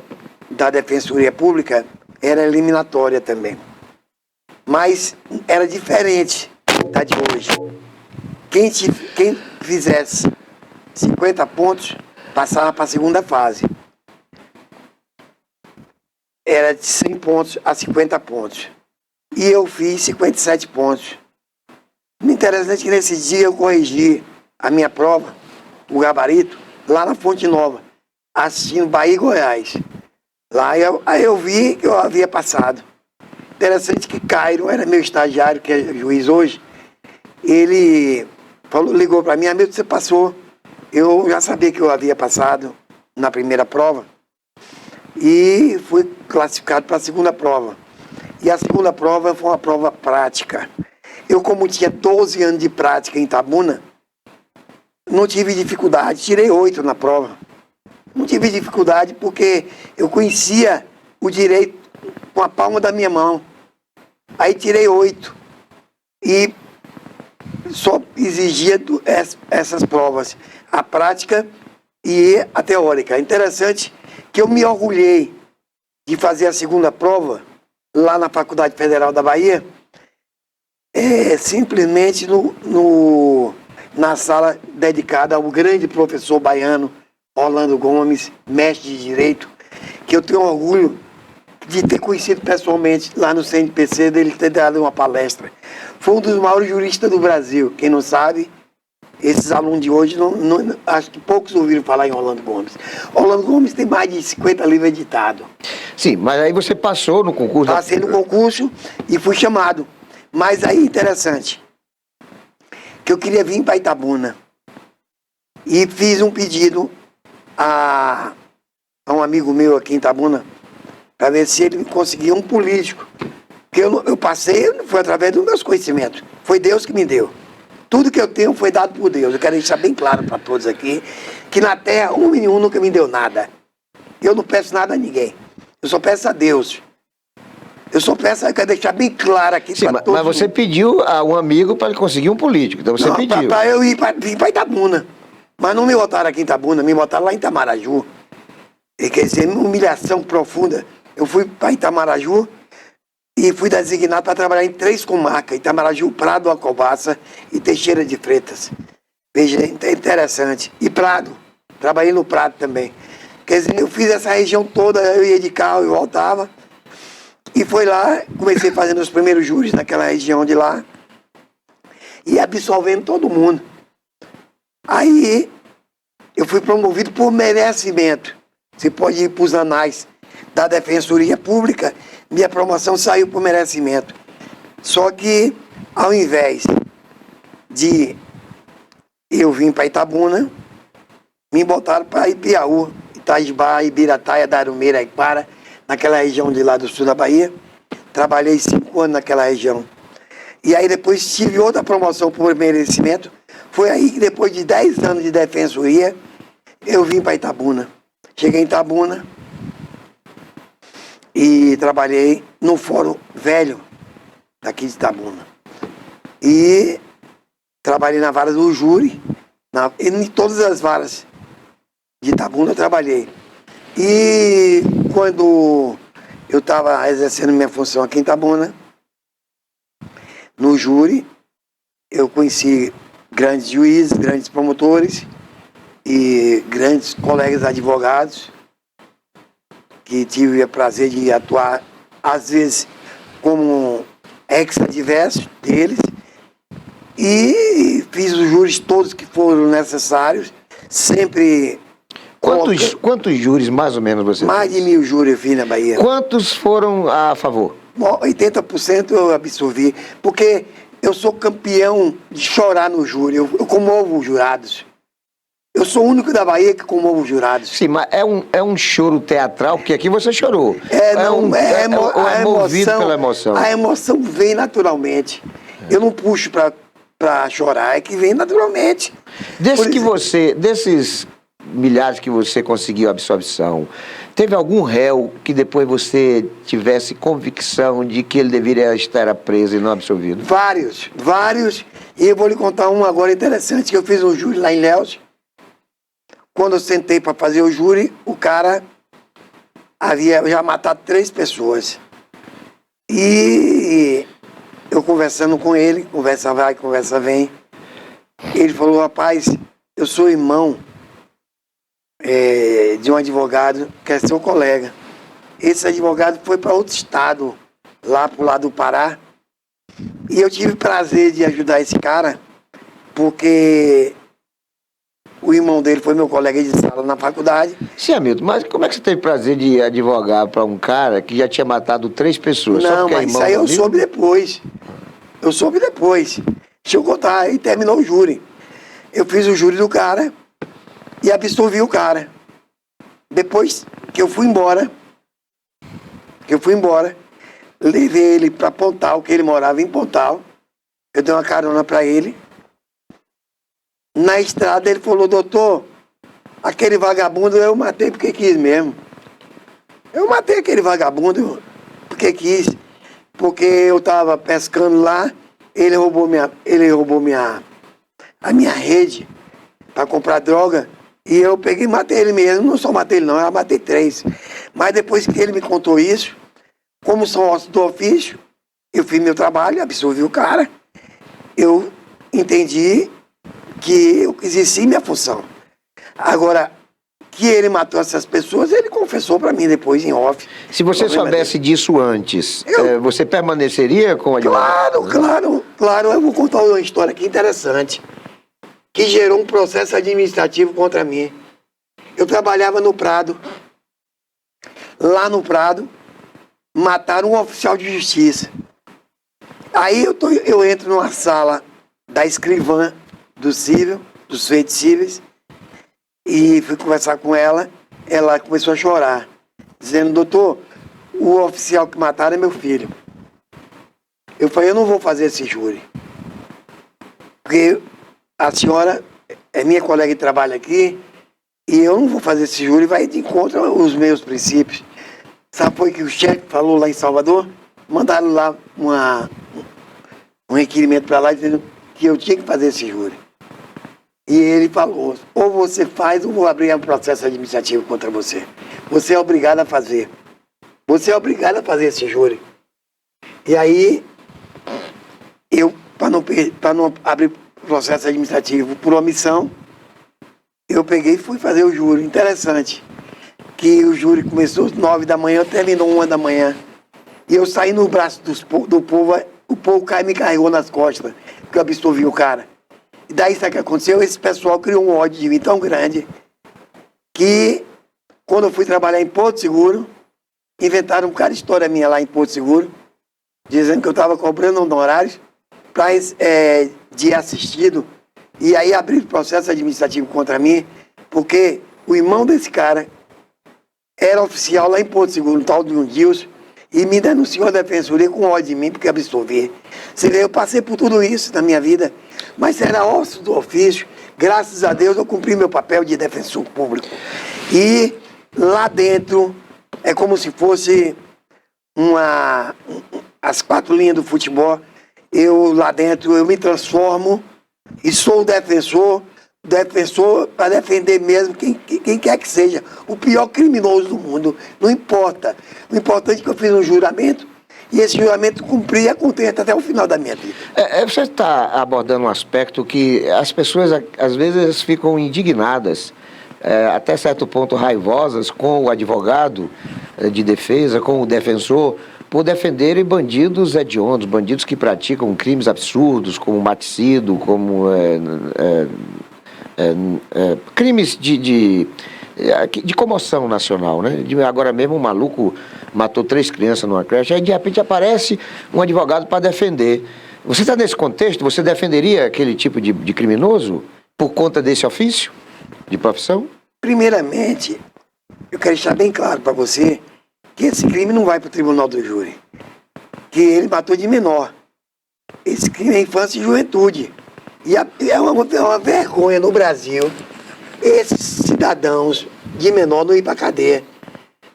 da Defensoria Pública era eliminatória também. Mas era diferente da de hoje. Quem fizesse 50 pontos, passava para a segunda fase. Era de 100 pontos a 50 pontos. E eu fiz 57 pontos. O interessante é que nesse dia eu corrigi a minha prova, o gabarito, lá na Fonte Nova, assistindo Bahia e Goiás. Aí eu vi que eu havia passado. Interessante que Cairo era meu estagiário, que é juiz hoje. Ele ligou para mim, Hamilton, você passou. Eu já sabia que eu havia passado na primeira prova e fui classificado para a segunda prova. E a segunda prova foi uma prova prática. Eu, como tinha 12 anos de prática em Itabuna, não tive dificuldade, tirei 8 na prova. Não tive dificuldade porque eu conhecia o direito com a palma da minha mão. Aí tirei 8 e só exigia essas provas, a prática e a teórica. Interessante que eu me orgulhei de fazer a segunda prova lá na Faculdade Federal da Bahia, simplesmente na sala dedicada ao grande professor baiano Orlando Gomes, mestre de Direito, que eu tenho orgulho de ter conhecido pessoalmente lá no CNPC, dele ter dado uma palestra. Foi um dos maiores juristas do Brasil. Quem não sabe, esses alunos de hoje, acho que poucos ouviram falar em Orlando Gomes. Orlando Gomes tem mais de 50 livros editados. Sim, mas aí você passou no concurso? Passei no concurso e fui chamado. Mas aí, interessante, que eu queria vir para Itabuna. E fiz um pedido a um amigo meu aqui em Itabuna, para ver se ele conseguia um político. Que eu passei, não foi através dos meus conhecimentos. Foi Deus que me deu. Tudo que eu tenho foi dado por Deus. Eu quero deixar bem claro para todos aqui, que na terra, um nenhum nunca me deu nada. Eu não peço nada a ninguém. Eu só peço a Deus. Eu quero deixar bem claro aqui para todos. Mas você pediu a um amigo para ele conseguir um político. Então você pediu. Para eu ir para Itabuna. Mas não me botaram aqui em Itabuna, me botaram lá em Itamaraju. E, quer dizer, humilhação profunda. Eu fui para Itamaraju e fui designado para trabalhar em 3 comarcas: Itamaraju, Prado, Alcobaça e Teixeira de Freitas. Veja, é interessante. E Prado. Trabalhei no Prado também. Quer dizer, eu fiz essa região toda, eu ia de carro e voltava. E foi lá, comecei fazendo os primeiros júris naquela região de lá. E absolvendo todo mundo. Aí, eu fui promovido por merecimento. Você pode ir para os anais da Defensoria Pública, minha promoção saiu por merecimento. Só que, ao invés de eu vir para Itabuna, me botaram para Ipiaú, Itajubá, Ibirataia, Darumeira, Iquara, naquela região de lá do sul da Bahia. Trabalhei 5 anos naquela região. E aí depois tive outra promoção por merecimento. Foi aí que depois de 10 anos de defensoria, eu vim para Itabuna. Cheguei em Itabuna e trabalhei no Fórum Velho daqui de Itabuna. E trabalhei na vara do júri, em todas as varas de Itabuna eu trabalhei. E quando eu estava exercendo minha função aqui em Itabuna, no júri, eu conheci grandes juízes, grandes promotores e grandes colegas advogados, que tive o prazer de atuar, às vezes, como ex-adverso deles, e fiz os júris todos que foram necessários, sempre... Quantos júris, mais ou menos, você Mais fez? de 1000 júris eu fiz na Bahia. Quantos foram a favor? 80% eu absorvi, porque eu sou campeão de chorar no júri, eu comovo os jurados. Eu sou o único da Bahia que comovo os jurados. Sim, mas é um choro teatral, porque aqui você chorou. É movido pela emoção. A emoção vem naturalmente. Eu não puxo para chorar, é que vem naturalmente. Desses milhares que você conseguiu absorção, teve algum réu que depois você tivesse convicção de que ele deveria estar preso e não absolvido? Vários. E eu vou lhe contar um agora interessante, que eu fiz um júri lá em Léus. Quando eu sentei para fazer o júri, o cara havia já matado 3 pessoas. E eu conversando com ele, conversa vai, conversa vem, ele falou: rapaz, eu sou irmão de um advogado que é seu colega. Esse advogado foi para outro estado, lá pro lado do Pará, e eu tive prazer de ajudar esse cara, porque o irmão dele foi meu colega de sala na faculdade. Sim, Hamilton, mas como é que você teve prazer de advogar para um cara que já tinha matado 3 pessoas? Não, mas isso aí eu soube depois. Deixa eu contar, aí terminou o júri. Eu fiz o júri do cara e absolvi o cara. Depois que eu fui embora, levei ele para Pontal, que ele morava em Pontal. Eu dei uma carona para ele. Na estrada ele falou: doutor, aquele vagabundo eu matei porque quis mesmo. Eu matei aquele vagabundo porque quis. Porque eu estava pescando lá, ele roubou a minha rede para comprar droga. E eu peguei e matei ele mesmo. Não só matei ele não, eu matei 3. Mas depois que ele me contou isso, como são ossos do ofício, eu fiz meu trabalho, absolvi o cara eu entendi que eu exerci minha função. Agora, que ele matou essas pessoas, ele confessou para mim depois em off. Se você soubesse disso antes, você permaneceria com o advogado? Claro. Eu vou contar uma história aqui interessante, que gerou um processo administrativo contra mim. Eu trabalhava no Prado. Lá no Prado, mataram um oficial de justiça. Aí eu entro numa sala da escrivã do cível, dos feitos cíveis, e fui conversar com ela. Ela começou a chorar, dizendo: doutor, o oficial que mataram é meu filho. Eu falei: eu não vou fazer esse júri, porque a senhora é minha colega de trabalho aqui, e eu não vou fazer esse júri, vai de encontro aos meus princípios. Sabe foi que o chefe falou lá em Salvador? Mandaram lá um requerimento para lá dizendo que eu tinha que fazer esse júri. E ele falou: ou você faz, ou vou abrir um processo administrativo contra você. Você é obrigado a fazer. Você é obrigado a fazer esse júri. E aí, eu, para não abrir processo administrativo por omissão, eu peguei e fui fazer o júri. Interessante, que o júri começou às 9 da manhã, terminou 1 da manhã. E eu saí no braço do povo, o povo me carregou nas costas, porque eu absolvi o cara. E daí, sabe o que aconteceu? Esse pessoal criou um ódio de mim tão grande que, quando eu fui trabalhar em Porto Seguro, inventaram um cara de história minha lá em Porto Seguro, dizendo que eu estava cobrando honorários de assistido, e aí abriram processo administrativo contra mim, porque o irmão desse cara era oficial lá em Porto Seguro, um tal de um Dilson, e me denunciou a defensoria com ódio de mim, porque absolvi. Você vê, eu passei por tudo isso na minha vida, mas era osso do ofício. Graças a Deus eu cumpri meu papel de defensor público. E lá dentro é como se fosse as 4 linhas do futebol. Lá dentro eu me transformo e sou o defensor para defender mesmo quem quer que seja, o pior criminoso do mundo. Não importa. O importante é que eu fiz um juramento, e esse juramento cumpri e acontece até o final da minha vida. Você está abordando um aspecto que as pessoas, às vezes, ficam indignadas, até certo ponto raivosas com o advogado de defesa, com o defensor, por defenderem bandidos hediondos, bandidos que praticam crimes absurdos, como maticídio, como crimes de comoção nacional, né? Agora mesmo um maluco matou 3 crianças numa creche, aí de repente aparece um advogado para defender. Você está nesse contexto? Você defenderia aquele tipo de criminoso por conta desse ofício de profissão? Primeiramente, eu quero deixar bem claro para você que esse crime não vai para o tribunal do júri, que ele matou de menor. Esse crime é infância e juventude. E é uma vergonha no Brasil esses cidadãos de menor não ir para a cadeia.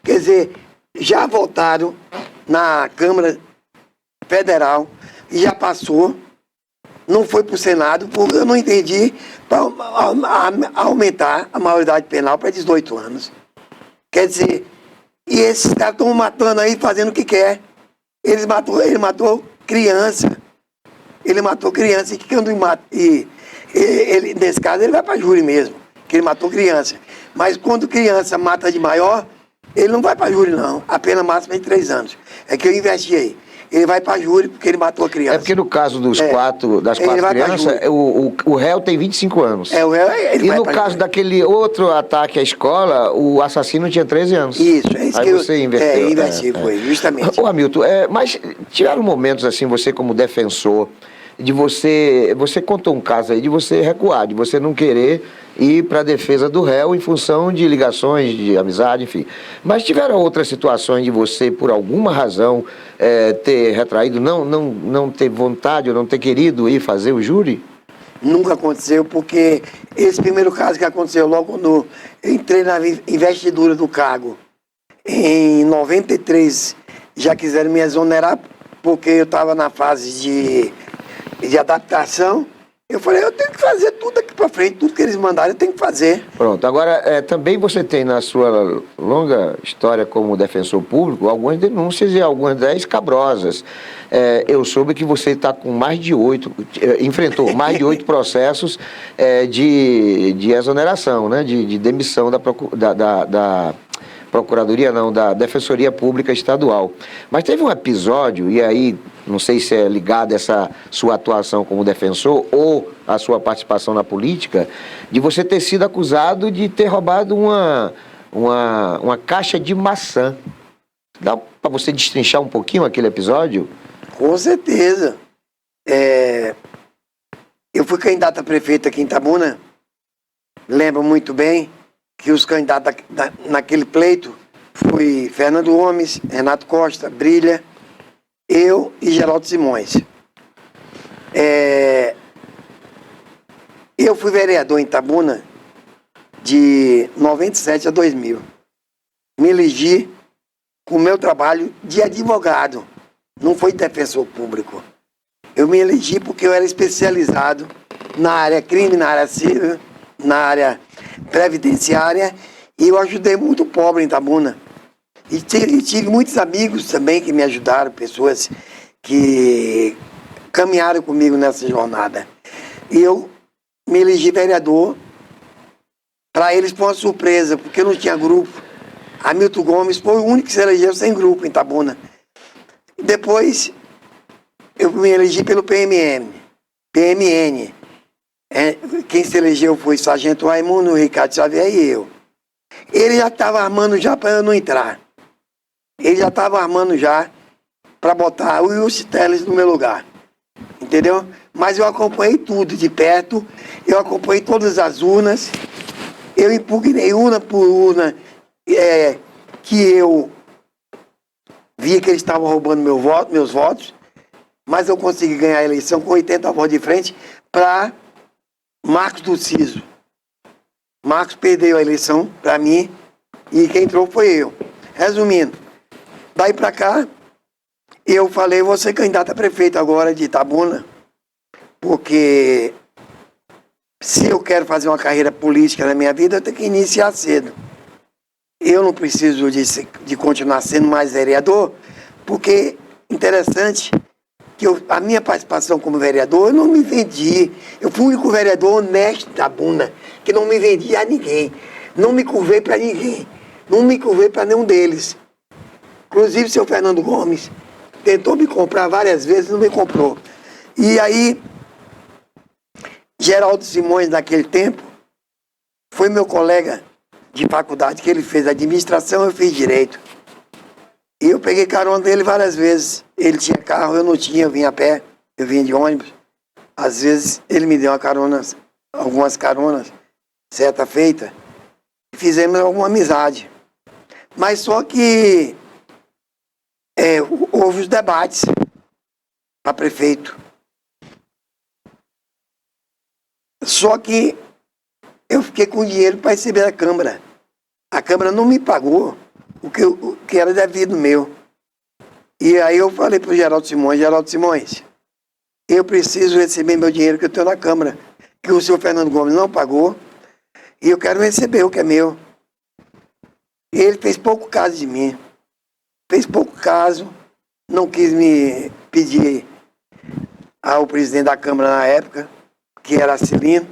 Quer dizer, já votaram na Câmara Federal e já passou, não foi para o Senado, porque eu não entendi, para aumentar a maioridade penal para 18 anos. Quer dizer, e esses caras estão matando aí, fazendo o que quer. Ele matou criança. Ele matou criança, e quando mata, ele, nesse caso ele vai para júri mesmo, que ele matou criança. Mas quando criança mata de maior, ele não vai para júri não, a pena máxima é de 3 anos. É que eu investiguei. Ele vai para júri porque ele matou a criança. É porque no caso das 4 crianças, o réu tem 25 anos. O réu, ele e vai no caso júri. Daquele outro ataque à escola, o assassino tinha 13 anos. Isso, é isso. Aí que você inverteu. Investi, foi, justamente. Ô Hamilton, mas tiveram momentos assim, você como defensor, de você contou um caso aí de você recuar, de você não querer ir para a defesa do réu em função de ligações, de amizade, enfim. Mas tiveram outras situações de você, por alguma razão, ter retraído, não ter vontade ou não ter querido ir fazer o júri? Nunca aconteceu, porque esse primeiro caso que aconteceu logo quando eu entrei na investidura do cargo, em 93, já quiseram me exonerar, porque eu estava na fase de adaptação. Eu falei, eu tenho que fazer tudo daqui para frente, tudo que eles mandarem eu tenho que fazer. Pronto, agora também você tem na sua longa história como defensor público algumas denúncias e algumas delas escabrosas. Eu soube que você está com enfrentou mais de 8 processos de exoneração, né? De demissão da Procuradoria, não, da Defensoria Pública Estadual. Mas teve um episódio, e aí, não sei se é ligado a essa sua atuação como defensor ou a sua participação na política, de você ter sido acusado de ter roubado uma caixa de maçã. Dá para você destrinchar um pouquinho aquele episódio? Com certeza. Eu fui candidato a prefeito aqui em Itabuna, lembro muito bem que os candidatos naquele pleito foi Fernando Gomes, Renato Costa, Brilha, eu e Geraldo Simões. Eu fui vereador em Itabuna de 97 a 2000. Me elegi com o meu trabalho de advogado, não foi defensor público. Eu me elegi porque eu era especializado na área crime, na área civil, na área previdenciária, e eu ajudei muito pobre em Itabuna. E tive muitos amigos também que me ajudaram, pessoas que caminharam comigo nessa jornada. E eu me elegi vereador, para eles foi uma surpresa, porque eu não tinha grupo. Hamilton Gomes foi o único que se elegeu sem grupo em Itabuna. Depois, eu me elegi pelo PMN. Quem se elegeu foi o Sargento Raimundo, o Ricardo Xavier e eu. Ele já estava armando já para eu não entrar. Ele já estava armando já para botar o Wilson Teles no meu lugar. Entendeu? Mas eu acompanhei tudo de perto, eu acompanhei todas as urnas, eu impugnei urna por urna que eu via que eles estavam roubando meus votos, mas eu consegui ganhar a eleição com 80 votos de frente para Marcos do Ciso. Marcos perdeu a eleição para mim e quem entrou foi eu. Resumindo, daí para cá, eu falei, vou ser candidato a prefeito agora de Itabuna, porque se eu quero fazer uma carreira política na minha vida, eu tenho que iniciar cedo. Eu não preciso de continuar sendo mais vereador, porque, interessante, que a minha participação como vereador, eu não me vendi. Eu fui o único vereador honesto da Itabuna, que não me vendi a ninguém. Não me curvei para ninguém. Não me curvei para nenhum deles. Inclusive, o seu Fernando Gomes tentou me comprar várias vezes, não me comprou. E aí, Geraldo Simões, naquele tempo, foi meu colega de faculdade, que ele fez administração, eu fiz direito. E eu peguei carona dele várias vezes. Ele tinha carro, eu não tinha, eu vinha a pé, eu vinha de ônibus. Às vezes ele me deu algumas caronas, certa feita, e fizemos alguma amizade. Mas só que houve os debates para prefeito. Só que eu fiquei com dinheiro para receber a Câmara. A Câmara não me pagou o que era devido meu. E aí eu falei para o Geraldo Simões, eu preciso receber meu dinheiro que eu tenho na Câmara, que o senhor Fernando Gomes não pagou, e eu quero receber o que é meu. E ele fez pouco caso de mim. Fez pouco caso, não quis me pedir ao presidente da Câmara na época, que era Celino,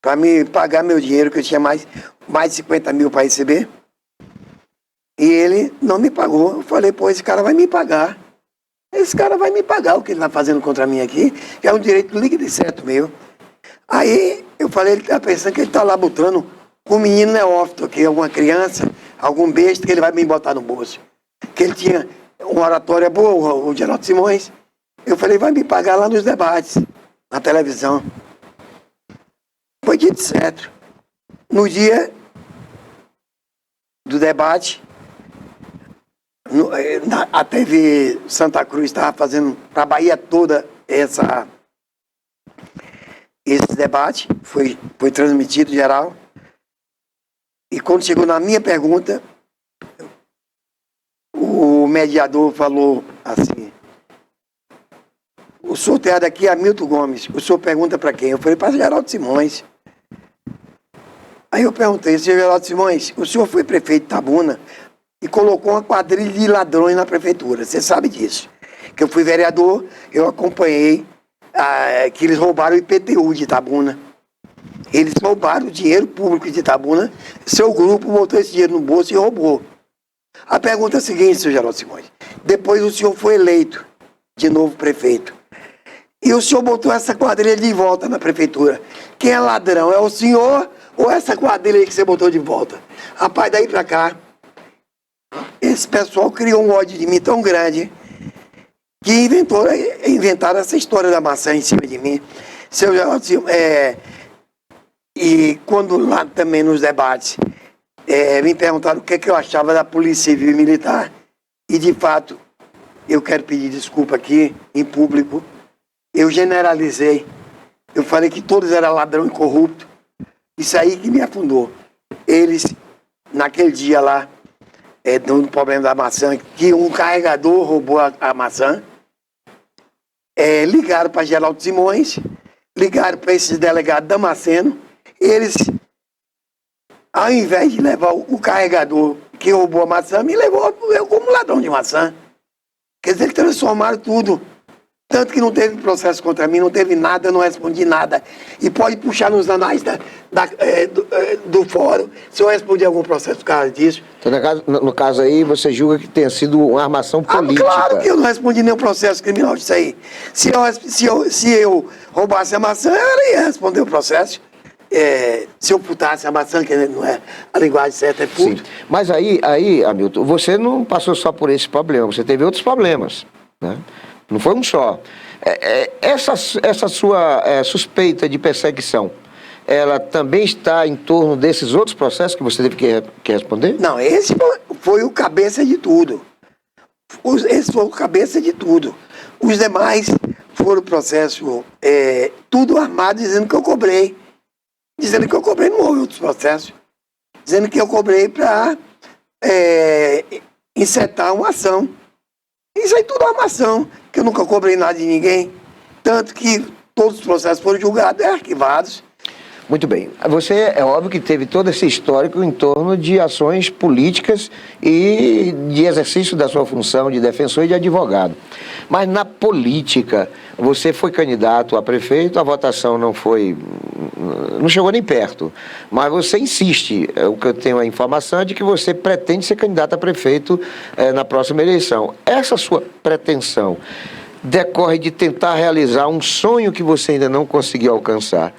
para me pagar meu dinheiro, que eu tinha mais de 50 mil para receber. E ele não me pagou. Eu falei, pô, esse cara vai me pagar. Esse cara vai me pagar o que ele está fazendo contra mim aqui, que é um direito líquido e certo meu. Aí eu falei, ele está pensando que ele está lá botando com um menino neófito aqui, alguma criança, algum besta que ele vai me botar no bolso. Que ele tinha uma oratória boa, o Geraldo Simões. Eu falei, vai me pagar lá nos debates, na televisão. Foi dito certo. No dia do debate, a TV Santa Cruz estava fazendo para a Bahia toda esse debate, foi transmitido geral. E quando chegou na minha pergunta, o mediador falou assim, o sorteado aqui é Hamilton Gomes. O senhor pergunta para quem? Eu falei para Geraldo Simões. Aí eu perguntei, senhor Geraldo Simões, o senhor foi prefeito de Itabuna e colocou uma quadrilha de ladrões na prefeitura. Você sabe disso. Que eu fui vereador, eu acompanhei que eles roubaram o IPTU de Itabuna. Eles roubaram o dinheiro público de Itabuna, seu grupo botou esse dinheiro no bolso e roubou. A pergunta é a seguinte, senhor Geraldo Simões. Depois o senhor foi eleito de novo prefeito. E o senhor botou essa quadrilha de volta na prefeitura. Quem é ladrão? É o senhor ou essa quadrilha aí que você botou de volta? Rapaz, daí pra cá, esse pessoal criou um ódio de mim tão grande que inventaram essa história da maçã em cima de mim. Seu Geraldo Simões, e quando lá também nos debates me perguntaram o que eu achava da Polícia Civil e Militar, e de fato, eu quero pedir desculpa aqui, em público, eu generalizei, eu falei que todos eram ladrão e corrupto, isso aí que me afundou. Eles, naquele dia lá, no problema da maçã, que um carregador roubou a maçã, ligaram para Geraldo Simões, ligaram para esses delegados Damasceno, eles, ao invés de levar o carregador que roubou a maçã, me levou eu como ladrão de maçã. Quer dizer que transformaram tudo. Tanto que não teve processo contra mim, não teve nada, eu não respondi nada. E pode puxar nos anais do fórum se eu respondi algum processo por causa disso. Então, no caso aí, você julga que tenha sido uma armação política? Claro que eu não respondi nenhum processo criminal disso aí. Se eu roubasse a maçã, eu ia responder o processo. Se eu putasse a maçã, que não é a linguagem certa, é puto. Sim. Mas aí, Hamilton, você não passou só por esse problema, você teve outros problemas, né? Não foi um só. Essa sua suspeita de perseguição, ela também está em torno desses outros processos que você teve que responder? Não, esse foi o cabeça de tudo. Esse foi o cabeça de tudo. Os demais foram processo, tudo armado, dizendo que eu cobrei. Dizendo que eu cobrei, não houve outros processos. Dizendo que eu cobrei para encetar uma ação. Isso aí tudo é uma ação, que eu nunca cobrei nada de ninguém. Tanto que todos os processos foram julgados e arquivados. Muito bem. Você, é óbvio que teve todo esse histórico em torno de ações políticas e de exercício da sua função de defensor e de advogado. Mas na política, você foi candidato a prefeito, a votação não chegou nem perto. Mas você insiste, o que eu tenho a informação é de que você pretende ser candidato a prefeito na próxima eleição. Essa sua pretensão decorre de tentar realizar um sonho que você ainda não conseguiu alcançar,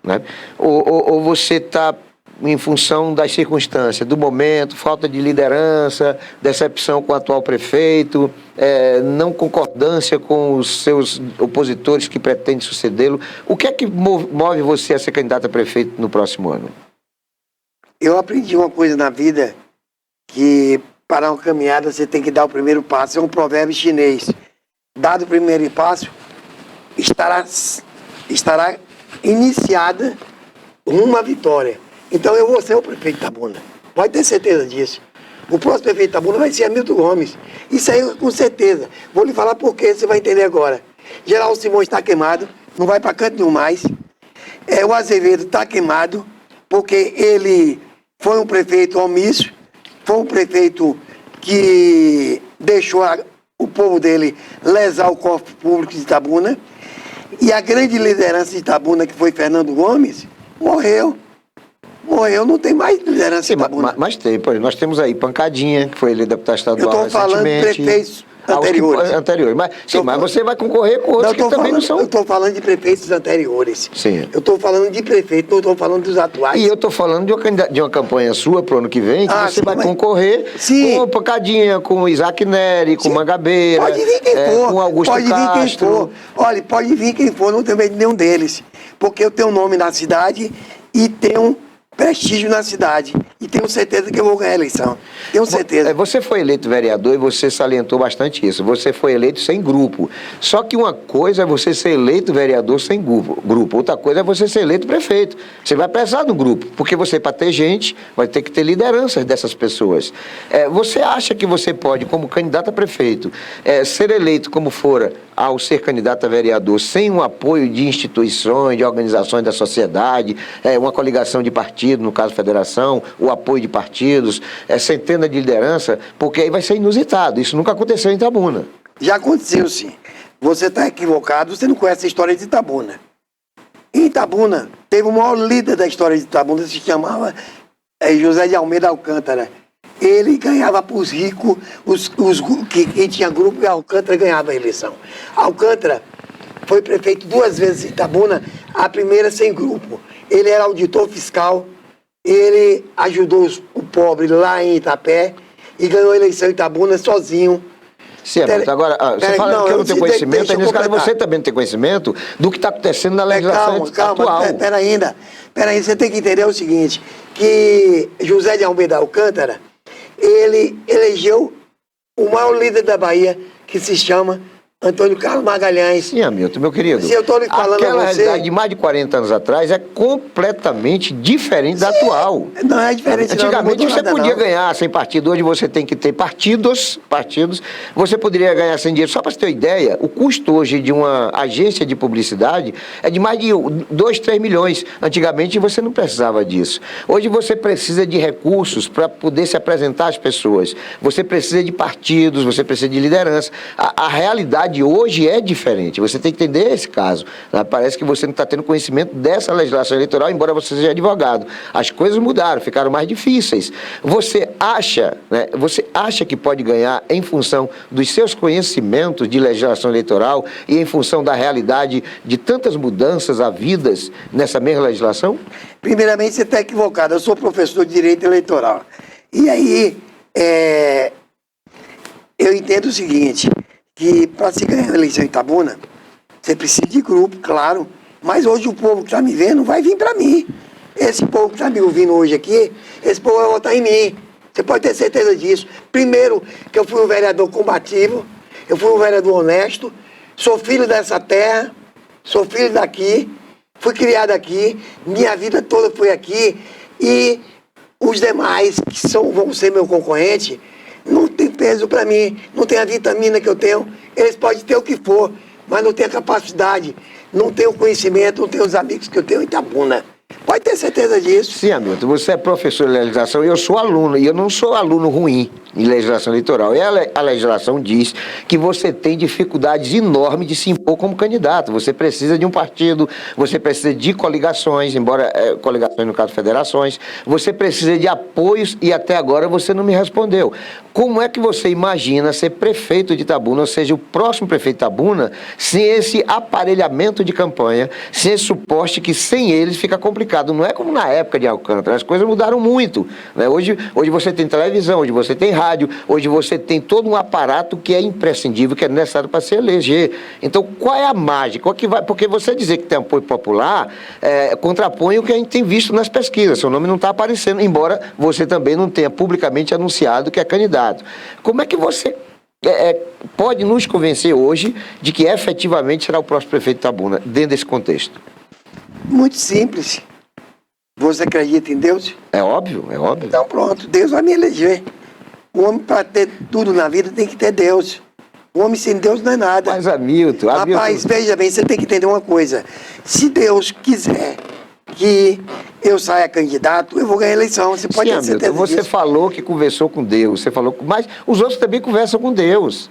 né? Ou você está em função das circunstâncias, do momento, falta de liderança, decepção com o atual prefeito, não concordância com os seus opositores que pretendem sucedê-lo. O que é que move você a ser candidato a prefeito no próximo ano? Eu aprendi uma coisa na vida, que para uma caminhada você tem que dar o primeiro passo. É um provérbio chinês. Dado o primeiro passo, estará iniciada uma vitória. Então eu vou ser o prefeito de Itabuna. Pode ter certeza disso. O próximo prefeito de Itabuna vai ser Hamilton Gomes. Isso aí com certeza. Vou lhe falar por quê, você vai entender agora. Geraldo Simões está queimado, não vai para canto nenhum mais. O Azevedo está queimado, porque ele foi um prefeito omisso, foi um prefeito que deixou o povo dele lesar o cofre público de Itabuna. E a grande liderança de Itabuna, que foi Fernando Gomes, morreu, não tem mais liderança em Itabuna. Mas tem, por exemplo, nós temos aí Pancadinha, que foi eleito deputado estadual recentemente. Eu estou falando de prefeitos anteriores. Mas você vai concorrer com outros que também não são. Eu estou falando de prefeitos anteriores. Sim. Eu estou falando de prefeitos, não estou falando dos atuais. E eu estou falando de uma campanha sua para o ano que vem, que você vai concorrer com o Pancadinha, com o Isaac Neri, com o Mangabeira. Pode vir quem for. Com Augusto Castro. Vir quem for. Olha, pode vir quem for, não tem medo de nenhum deles. Porque eu tenho nome na cidade e tenho prestígio na cidade. E tenho certeza que eu vou ganhar a eleição. Tenho certeza. Você foi eleito vereador e você salientou bastante isso. Você foi eleito sem grupo. Só que uma coisa é você ser eleito vereador sem grupo. Outra coisa é você ser eleito prefeito. Você vai precisar do grupo. Porque você, para ter gente, vai ter que ter lideranças dessas pessoas. Você acha que você pode, como candidato a prefeito, ser eleito como fora ao ser candidato a vereador sem um apoio de instituições, de organizações da sociedade, uma coligação de partido, no caso federação, o apoio de partidos, centenas de liderança, porque aí vai ser inusitado. Isso nunca aconteceu em Itabuna. Já aconteceu, sim. Você está equivocado, você não conhece a história de Itabuna. Em Itabuna, teve o maior líder da história de Itabuna, se chamava José de Almeida Alcântara. Ele ganhava para os ricos, quem tinha grupo, e Alcântara ganhava a eleição. Alcântara foi prefeito 2 vezes em Itabuna, a primeira sem grupo. Ele era auditor fiscal, ele ajudou o pobre lá em Itapé e ganhou a eleição em Itabuna sozinho. Certo, agora, você fala que eu não tenho conhecimento, nesse caso você também não tem conhecimento do que está acontecendo na legislação atual. Pera ainda, você tem que entender o seguinte, que José de Almeida Alcântara, ele elegeu o maior líder da Bahia, que se chama Antônio Carlos Magalhães. Sim, Hamilton, meu querido. Se eu estou lhe falando aquela a você... realidade de mais de 40 anos atrás é completamente diferente da atual. Não é diferente. Antigamente não você nada, podia não. ganhar sem partido, hoje você tem que ter partidos, você poderia ganhar sem dinheiro. Só para você ter uma ideia, o custo hoje de uma agência de publicidade é de mais de 2, 3 milhões. Antigamente você não precisava disso. Hoje você precisa de recursos para poder se apresentar às pessoas. Você precisa de partidos, você precisa de liderança. A realidade hoje é diferente, você tem que entender esse caso. Parece que você não está tendo conhecimento dessa legislação eleitoral, embora você seja advogado. As coisas mudaram, ficaram mais difíceis. Você acha que pode ganhar em função dos seus conhecimentos de legislação eleitoral e em função da realidade de tantas mudanças havidas nessa mesma legislação? Primeiramente, você está equivocado. Eu sou professor de Direito Eleitoral. E aí, eu entendo o seguinte, que para se ganhar a eleição em Itabuna, você precisa de grupo, claro, mas hoje o povo que está me vendo vai vir para mim. Esse povo que está me ouvindo hoje aqui, esse povo vai votar em mim. Você pode ter certeza disso. Primeiro, que eu fui um vereador combativo, eu fui um vereador honesto, sou filho dessa terra, sou filho daqui, fui criado aqui, minha vida toda foi aqui, e os demais que vão ser meu concorrente, não tem peso para mim, não tem a vitamina que eu tenho. Eles podem ter o que for, mas não tem a capacidade, não tem o conhecimento, não tem os amigos que eu tenho em Itabuna. Pode ter certeza disso. Sim, Hamilton, você é professor de legislação e eu sou aluno, e eu não sou aluno ruim em legislação eleitoral. E a legislação diz que você tem dificuldades enormes de se impor como candidato. Você precisa de um partido, você precisa de coligações, embora coligações no caso federações, você precisa de apoios e até agora você não me respondeu. Como é que você imagina ser prefeito de Itabuna, ou seja, o próximo prefeito de Itabuna, sem esse aparelhamento de campanha, sem esse suporte que sem eles fica complicado? Não é como na época de Alcântara, as coisas mudaram muito, né? Hoje você tem televisão, hoje você tem rádio, hoje você tem todo um aparato que é imprescindível, que é necessário para se eleger. Então, qual é a mágica? Porque você dizer que tem apoio popular, contrapõe o que a gente tem visto nas pesquisas. Seu nome não está aparecendo, embora você também não tenha publicamente anunciado que é candidato. Como é que você pode nos convencer hoje de que efetivamente será o próximo prefeito de Itabuna, dentro desse contexto? Muito simples. Você acredita em Deus? É óbvio, é óbvio. Então pronto, Deus vai me eleger. O homem, para ter tudo na vida, tem que ter Deus. O homem sem Deus não é nada. Mas, Hamilton... Rapaz, veja bem, você tem que entender uma coisa. Se Deus quiser que eu saia candidato, eu vou ganhar a eleição. Você pode ter certeza disso. Você falou que conversou com Deus, mas os outros também conversam com Deus.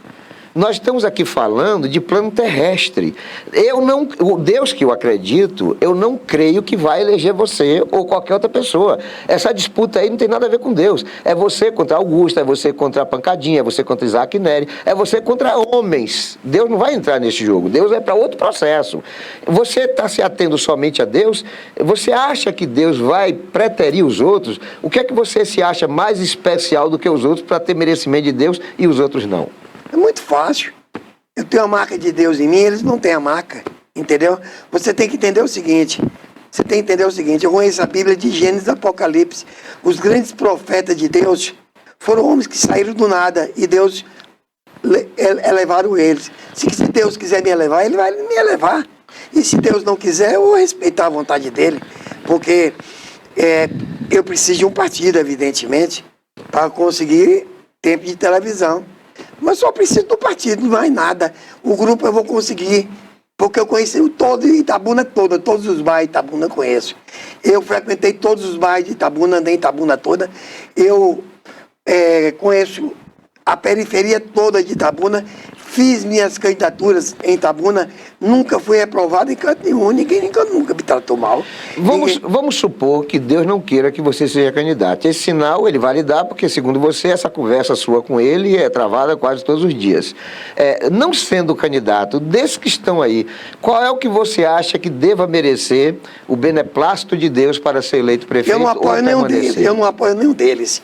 Nós estamos aqui falando de plano terrestre. O Deus que eu acredito, eu não creio que vai eleger você ou qualquer outra pessoa. Essa disputa aí não tem nada a ver com Deus. É você contra Augusto, é você contra a Pancadinha, é você contra Isaac Neri, é você contra homens. Deus não vai entrar nesse jogo. Deus é para outro processo. Você está se atendo somente a Deus? Você acha que Deus vai preterir os outros? O que é que você se acha mais especial do que os outros para ter merecimento de Deus e os outros não? É muito fácil. Eu tenho a marca de Deus em mim, eles não têm a marca, entendeu? Você tem que entender o seguinte, eu conheço a Bíblia de Gênesis e Apocalipse. Os grandes profetas de Deus foram homens que saíram do nada e Deus elevaram eles. Se Deus quiser me elevar, Ele vai me elevar. E se Deus não quiser, eu vou respeitar a vontade dEle, porque eu preciso de um partido, evidentemente, para conseguir tempo de televisão. Mas só preciso do partido, não mais nada. O grupo eu vou conseguir, porque eu conheci todo Itabuna toda, todos os bairros de Itabuna eu conheço. Eu frequentei todos os bairros de Itabuna, andei em Itabuna toda. Eu conheço a periferia toda de Itabuna, fiz minhas candidaturas em Itabuna, nunca fui reprovado em canto nenhum, ninguém nunca me tratou mal. Vamos supor que Deus não queira que você seja candidato. Esse sinal ele vai lhe dar, porque segundo você, essa conversa sua com ele é travada quase todos os dias. Não sendo candidato, desses que estão aí, qual é o que você acha que deva merecer o beneplácito de Deus para ser eleito prefeito? Eu não apoio nenhum deles, eu não apoio nenhum deles.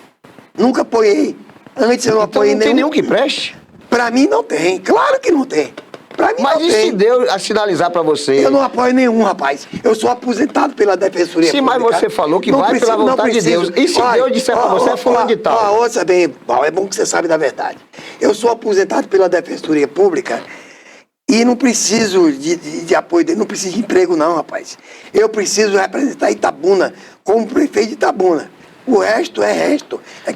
Nunca apoiei. Antes eu não apoiei nenhum. Não tem nenhum que preste? Pra mim não tem, claro que não tem. Pra mim mas não e tem. se Deus a sinalizar pra você? Eu não apoio nenhum, rapaz. Eu sou aposentado pela Defensoria Pública. Sim, mas você falou que vai pela vontade de Deus. E se Deus disser pra você, é fulano de tal? Ouça bem, Paulo, é bom que você sabe da verdade. Eu sou aposentado pela Defensoria Pública e não preciso de apoio dele, não preciso de emprego não, rapaz. Eu preciso representar Itabuna como prefeito de Itabuna. O resto é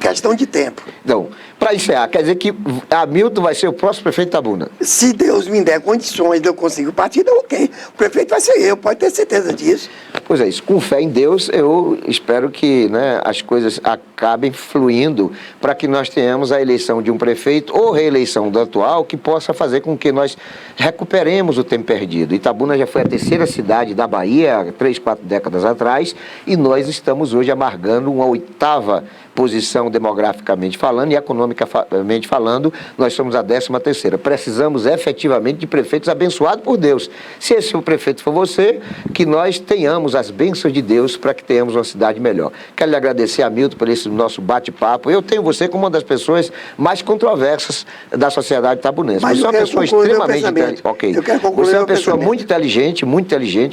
questão de tempo. Então, para encerrar, quer dizer que Hamilton vai ser o próximo prefeito de Itabuna? Se Deus me der condições de eu conseguir o partido, ok. O prefeito vai ser eu, pode ter certeza disso. Pois é, isso. Com fé em Deus, eu espero que as coisas acabem fluindo para que nós tenhamos a eleição de um prefeito ou reeleição do atual que possa fazer com que nós recuperemos o tempo perdido. Itabuna já foi a terceira cidade da Bahia, há 3, 4 décadas atrás, e nós estamos hoje amargando uma 8ª posição demograficamente falando e economicamente falando, nós somos a 13ª. Precisamos efetivamente de prefeitos abençoados por Deus. Se esse prefeito for você, que nós tenhamos as bênçãos de Deus para que tenhamos uma cidade melhor. Quero lhe agradecer, Hamilton, por esse nosso bate-papo. Eu tenho você como uma das pessoas mais controversas da sociedade itabunense. Mas você é uma pessoa extremamente inteligente. Ok. Você é uma pessoa muito inteligente,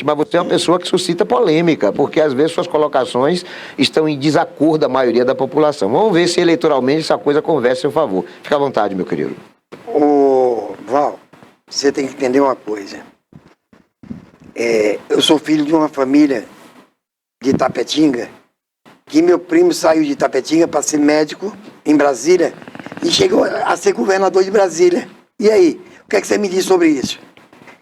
mas você é uma pessoa que suscita polêmica, porque às vezes suas colocações estão em desacordo da maioria da população. Vamos ver se eleitoralmente essa coisa conversa a seu favor. Fica à vontade, meu querido. Ô, Val, você tem que entender uma coisa. Eu sou filho de uma família de Itapetinga, que meu primo saiu de Itapetinga para ser médico em Brasília e chegou a ser governador de Brasília. E aí, o que é que você me diz sobre isso?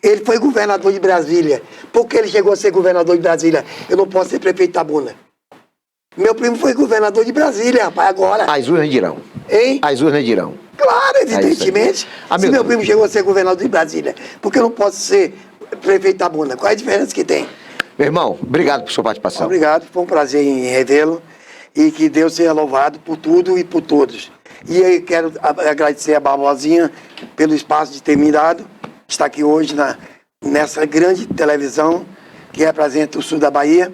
Ele foi governador de Brasília. Por que ele chegou a ser governador de Brasília? Eu não posso ser prefeito de Itabuna. Meu primo foi governador de Brasília, rapaz, agora. As urnas dirão. Hein? As urnas dirão. Claro, evidentemente. Se meu primo chegou a ser governador de Brasília, por que eu não posso ser prefeito de Itabuna? Qual é a diferença que tem? Meu irmão, obrigado por sua participação. Obrigado, foi um prazer em revê-lo e que Deus seja louvado por tudo e por todos. E eu quero agradecer a Barbosinha pelo espaço de ter me dado, estar aqui hoje nessa grande televisão que representa o sul da Bahia.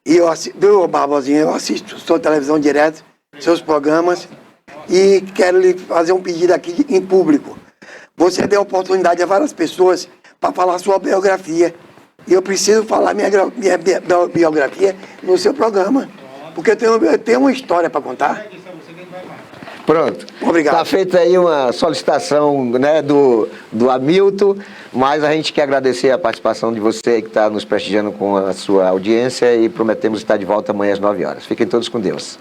E viu, Barbosinha, eu assisto sua televisão direto, seus programas, e quero lhe fazer um pedido aqui em público. Você deu oportunidade a várias pessoas para falar sua biografia. E eu preciso falar minha biografia no seu programa. Porque eu tenho uma história para contar. Pronto. Obrigado. Está feita aí uma solicitação, né, do Hamilton, mas a gente quer agradecer a participação de você que está nos prestigiando com a sua audiência e prometemos estar de volta amanhã às 9 horas. Fiquem todos com Deus.